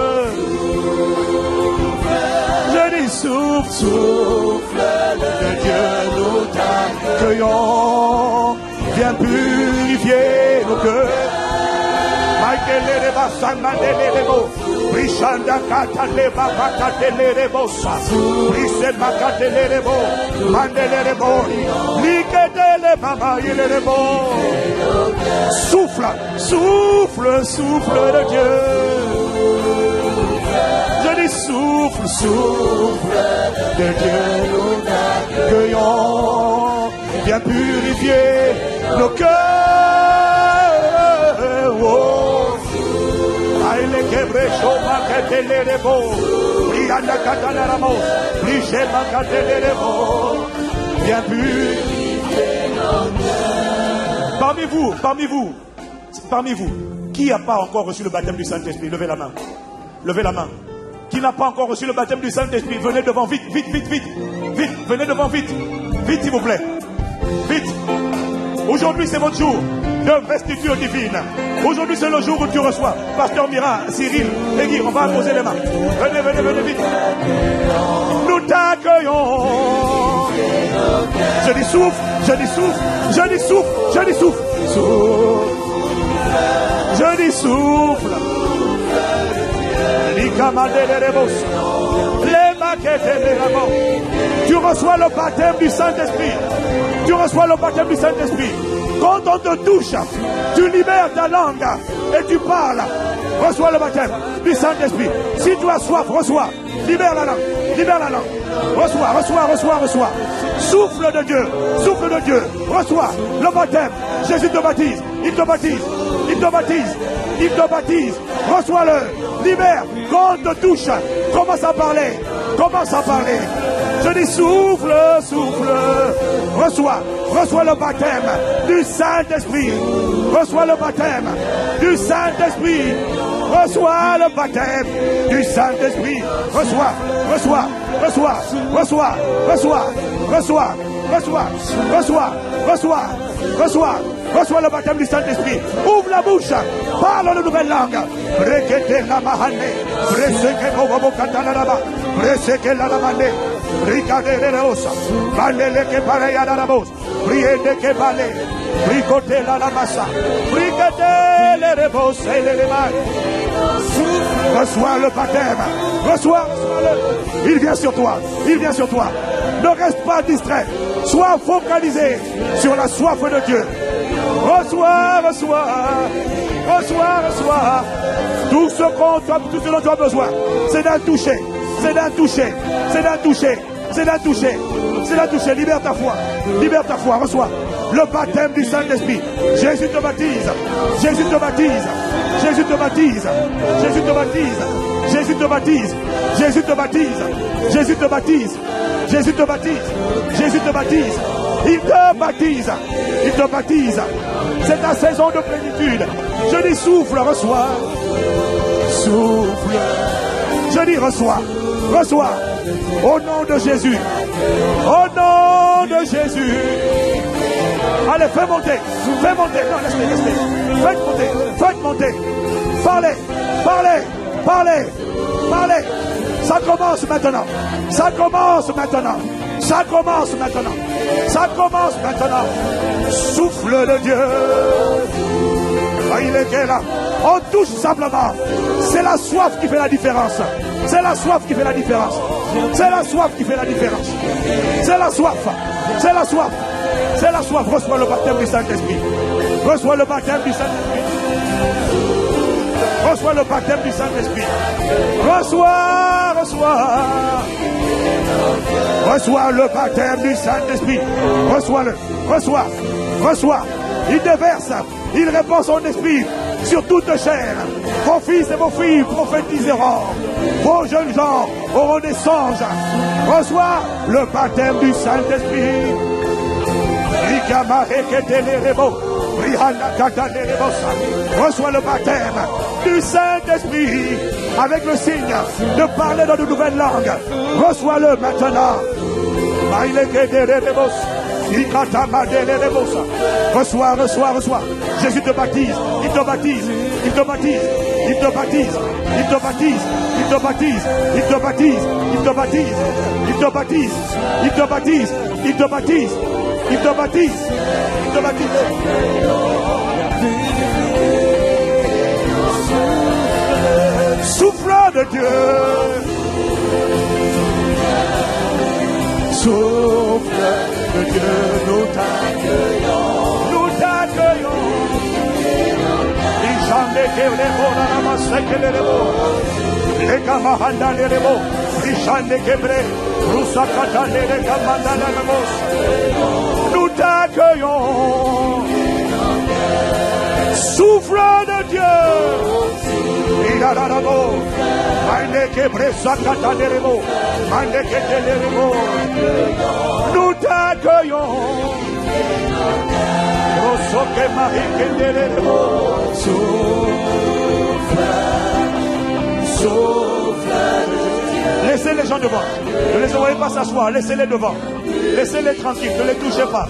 Je dis souffle, souffle de Dieu. Nous t'accueillons. Viens purifier nos cœurs. Brishanda kataleba bakatelerebo sa Brisema katelerebo mandelerebo Likedele mama ilerebo. Souffle, souffle, souffle de Dieu. Je dis souffle, souffle de Dieu. Nous t'accueillons. Viens purifier nos cœurs. Oh. Bien parmi vous, qui n'a pas encore reçu le baptême du Saint-Esprit? Levez la main. Levez la main. Qui n'a pas encore reçu le baptême du Saint-Esprit? Venez devant, vite, vite, vite, vite. Vite, venez devant, vite. Vite, s'il vous plaît. Vite. Aujourd'hui, c'est votre jour de restitution divine. Aujourd'hui, c'est le jour où tu reçois. Pasteur Mira, Cyril, Legui, on va poser les mains. Venez, venez, venez, vite. Nous t'accueillons. Je dis souffle, je dis souffle, je dis souffle, je dis souffle. Souffle. Je dis souffle. Tu reçois le baptême du Saint-Esprit. Tu reçois le baptême du Saint-Esprit. Quand on te touche, tu libères ta langue et tu parles. Reçois le baptême du Saint-Esprit. Si tu as soif, reçois. Libère la langue. Libère la langue. Reçois, reçois, reçois, reçois. Souffle de Dieu. Souffle de Dieu. Reçois le baptême. Jésus te baptise. Il te baptise. Il te baptise. Il te baptise. Reçois-le. Libère. Quand on te touche, commence à parler. Commence à parler. Je dis souffle, souffle. Reçois, reçois le baptême du Saint-Esprit. Reçois le baptême du Saint-Esprit. Reçois le baptême du Saint-Esprit. Reçois, reçois, reçois, reçois, reçois. reçois, reçois, reçois, reçois, reçois, reçois le baptême du Saint-Esprit. Ouvre la bouche, parle de nouvelles langues. Brekete la mahane, breseke bobo katanaraba, breseke la lamane, ricade de rosa, valele que pareya darabos, priende que vale, ricote la massa, bricate les rebos et les remai. Reçois le baptême, reçois-le. Il vient sur toi, il vient sur toi. Ne reste pas distrait, sois focalisé sur la soif de Dieu. Reçois, reçois, reçois, reçois. Tout ce dont tu as besoin, c'est d'un toucher, c'est d'un toucher, c'est d'un toucher, c'est d'un toucher, c'est d'un toucher. Libère ta foi, reçois le baptême du Saint-Esprit. Jésus te baptise, Jésus te baptise, Jésus te baptise, Jésus te baptise, Jésus te baptise, Jésus te baptise, Jésus te baptise, Jésus te baptise, Jésus te baptise. Il te baptise, il te baptise. C'est ta saison de plénitude. Je dis souffle, reçois. Souffle. Je dis reçois, reçois. Au nom de Jésus. Au nom de Jésus. Allez, fais monter. Fais monter. Non, laisse-les. Faites monter. Faites monter. Parlez. Parlez. Parlez. Parlez. Ça commence maintenant. Ça commence maintenant. Ça commence maintenant. Ça commence maintenant. Souffle de Dieu. Il est là. On touche simplement. C'est la soif qui fait la différence. C'est la soif qui fait la différence. C'est la soif qui fait la différence. C'est la soif. C'est la soif. C'est la soif. Reçois le baptême du Saint-Esprit. Reçois le baptême du Saint-Esprit. Reçois le baptême du Saint-Esprit. Reçois, reçois. Reçois le baptême du Saint-Esprit. Reçois-le. Reçois. Reçois. Il déverse. Il répand son esprit sur toute chair. Vos fils et vos filles prophétiseront. Vos jeunes gens auront des songes. Reçois le baptême du Saint-Esprit. Reçois le baptême du Saint-Esprit avec le signe de parler dans de nouvelles langues. Reçois-le maintenant. Reçois, reçois, reçois. Jésus te baptise, il te baptise, il te baptise, il te baptise, il te baptise, il te baptise, il te baptise, il te baptise, il te baptise, il te baptise, il te baptise, il te baptise, il te baptise. Souffle de Dieu. Souffle de Dieu, nous t'accueillons. Nous t'accueillons. Les jamais que les mots dans la masse que les mots. Les camarades les mots. Les jamais quebrés. Roussakata les camarades les mots. Nous t'accueillons. Souffle de Dieu. Il a la mot. Nous t'accueillons. Laissez les gens devant. Ne les envoyez pas s'asseoir. Laissez-les devant. Laissez-les tranquilles. Ne les touchez pas.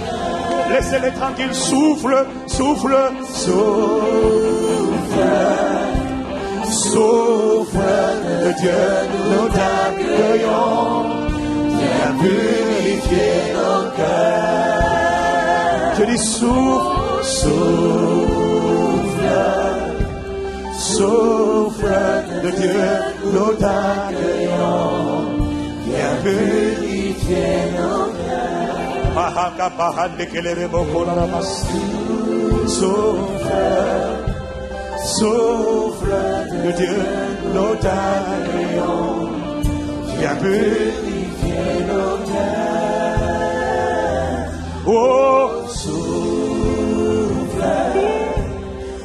Laissez-les tranquilles. Souffle, souffle, souffle. Souffle de Dieu, nous t'accueillons. Viens purifier nos cœurs. Je dis souffle, souffle, souffle de Dieu, nous t'accueillons. Viens purifier nos cœurs. Souffle. Souffle de Dieu, nous t'accueillons. Viens purifier nos cœurs. Oh, souffle,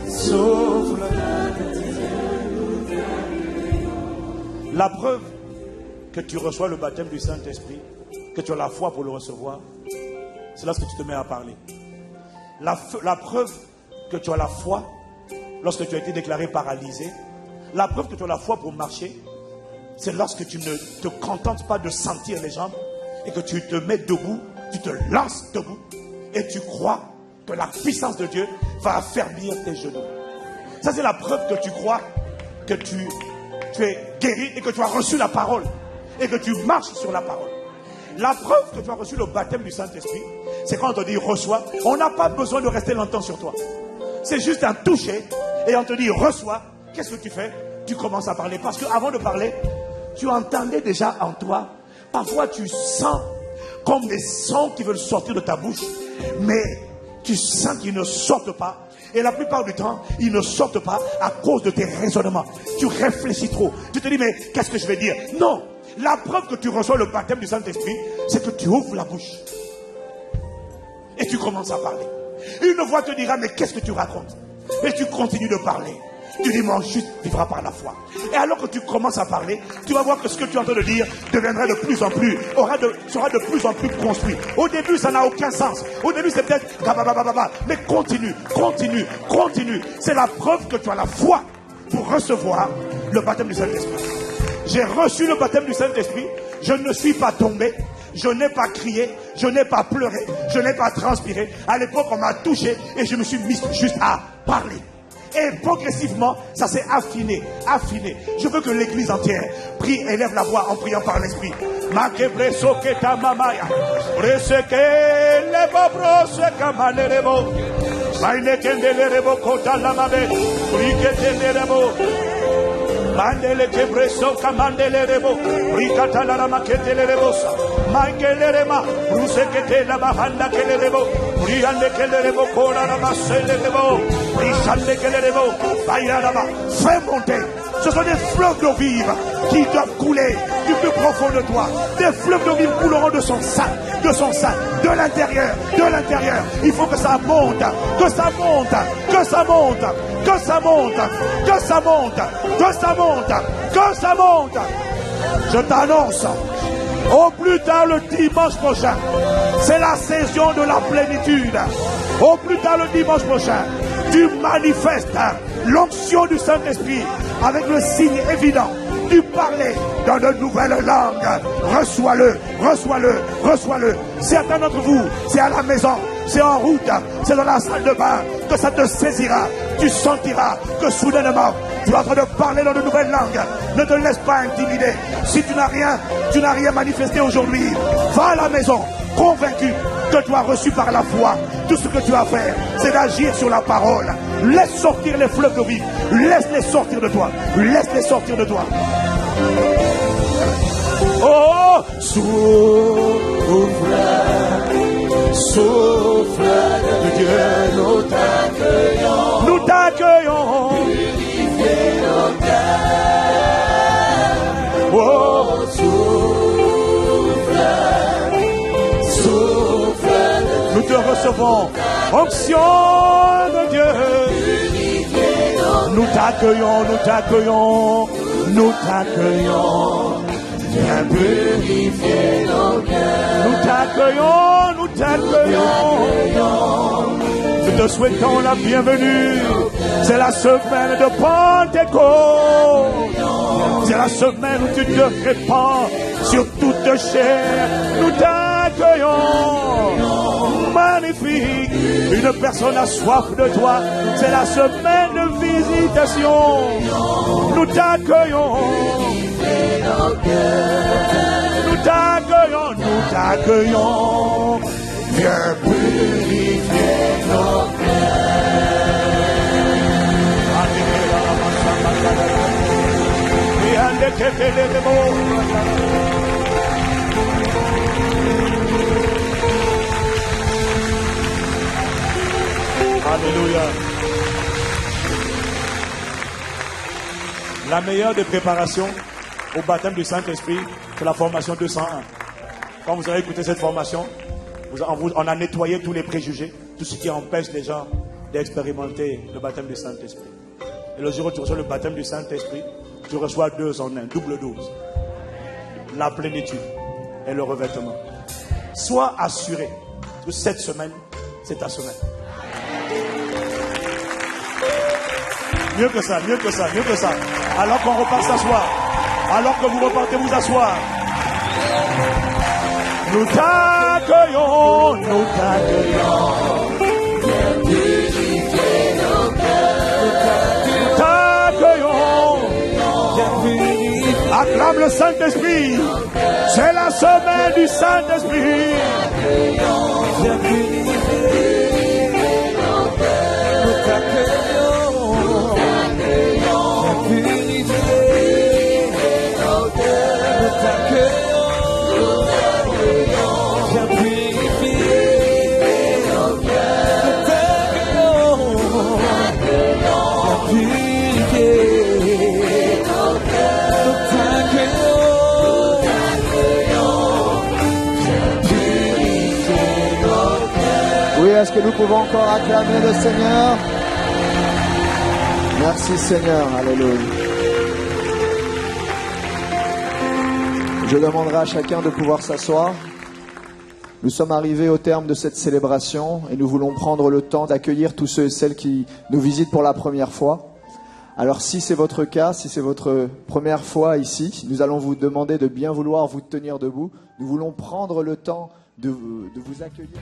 souffle de Dieu. La preuve que tu reçois le baptême du Saint-Esprit, que tu as la foi pour le recevoir, c'est lorsque tu te mets à parler. La preuve que tu as la foi, lorsque tu as été déclaré paralysé, la preuve que tu as la foi pour marcher, c'est lorsque tu ne te contentes pas de sentir les jambes, et que tu te mets debout, tu te lances debout et tu crois que la puissance de Dieu va affermir tes genoux. Ça, c'est la preuve que tu crois que tu es guéri et que tu as reçu la parole et que tu marches sur la parole. La preuve que tu as reçu le baptême du Saint-Esprit, c'est quand on te dit reçois. On n'a pas besoin de rester longtemps sur toi. C'est juste un toucher et on te dit reçois. Qu'est-ce que tu fais? Tu commences à parler. Parce qu'avant de parler, tu entendais déjà en toi. Parfois tu sens comme des sons qui veulent sortir de ta bouche, mais tu sens qu'ils ne sortent pas. Et la plupart du temps, ils ne sortent pas à cause de tes raisonnements. Tu réfléchis trop. Tu te dis, mais qu'est-ce que je vais dire? Non. La preuve que tu reçois le baptême du Saint-Esprit, c'est que tu ouvres la bouche. Et tu commences à parler. Une voix te dira, mais qu'est-ce que tu racontes? Et tu continues de parler. Tu dis, mon juste vivra par la foi. Et alors que tu commences à parler, tu vas voir que ce que tu es en train de dire deviendra de plus en plus, sera de plus en plus construit. Au début, ça n'a aucun sens. Au début, c'est peut-être, mais continue. C'est la preuve que tu as la foi pour recevoir le baptême du Saint-Esprit. J'ai reçu le baptême du Saint-Esprit. Je ne suis pas tombé. Je n'ai pas crié. Je n'ai pas pleuré. Je n'ai pas transpiré. À l'époque, on m'a touché et je me suis mis juste à parler. Et progressivement, ça s'est affiné. Je veux que l'église entière prie, élève la voix en priant par l'esprit. Mandele kepreso kamandele rebo rikata la makete le rebosa mangele rema rusekete la bahanda kele rebo riande kele rebo kora la masele rebo risande kele rebo bayara ba. Fais monter. Ce sont des fleuves d'eau vive qui doivent couler du plus profond de toi. Des fleuves d'eau vive couleront de son sein, de l'intérieur. Il faut que ça monte, que ça monte. Je t'annonce, au plus tard le dimanche prochain, c'est la saison de la plénitude. Au plus tard le dimanche prochain, tu manifestes l'onction du Saint-Esprit avec le signe évident du parler dans de nouvelles langues. Reçois-le. Certains d'entre vous, c'est à la maison, c'est en route, c'est dans la salle de bain que ça te saisira. Tu sentiras que soudainement, tu es en train de parler dans de nouvelles langues. Ne te laisse pas intimider. Si tu n'as rien manifesté aujourd'hui, va à la maison, convaincu que tu as reçu par la foi. Tout ce que tu as à faire, c'est d'agir sur la parole. Laisse sortir les fleuves de vie. Laisse-les sortir de toi. Oh, souffle de Dieu, nous t'accueillons. Purifier nos cœurs. Oh, souffle, nous te recevons. Onction de Dieu. Nous t'accueillons. Viens purifier nos cœurs. Nous t'accueillons. Nous te souhaitons la bienvenue. C'est la semaine de Pentecôte. C'est la semaine où tu te répands sur toute chair. Nous t'accueillons. Magnifique. Une personne a soif de toi. C'est la semaine de visitation. Nous t'accueillons. Nous t'accueillons. Viens purifier nos Alléluia. La meilleure des préparations au baptême du Saint-Esprit, c'est la formation 201. Quand vous avez écouté cette formation, on a nettoyé tous les préjugés, tout ce qui empêche les gens d'expérimenter le baptême du Saint-Esprit. Et le jour où tu reçois le baptême du Saint-Esprit, tu reçois 2 en 1, double dose. La plénitude et le revêtement. Sois assuré que cette semaine, c'est ta semaine. Mieux que ça. Alors qu'on repart s'asseoir. Alors que vous repartez vous asseoir. Nous t'accueillons, nous t'accueillons. Nous t'accueillons. Acclame le Saint-Esprit. C'est la semaine du Saint-Esprit. Oui, est-ce que nous pouvons encore acclamer le Seigneur? Merci Seigneur, alléluia. Je demanderai à chacun de pouvoir s'asseoir. Nous sommes arrivés au terme de cette célébration et nous voulons prendre le temps d'accueillir tous ceux et celles qui nous visitent pour la première fois. Alors si c'est votre cas, si c'est votre première fois ici, nous allons vous demander de bien vouloir vous tenir debout. Nous voulons prendre le temps de vous accueillir.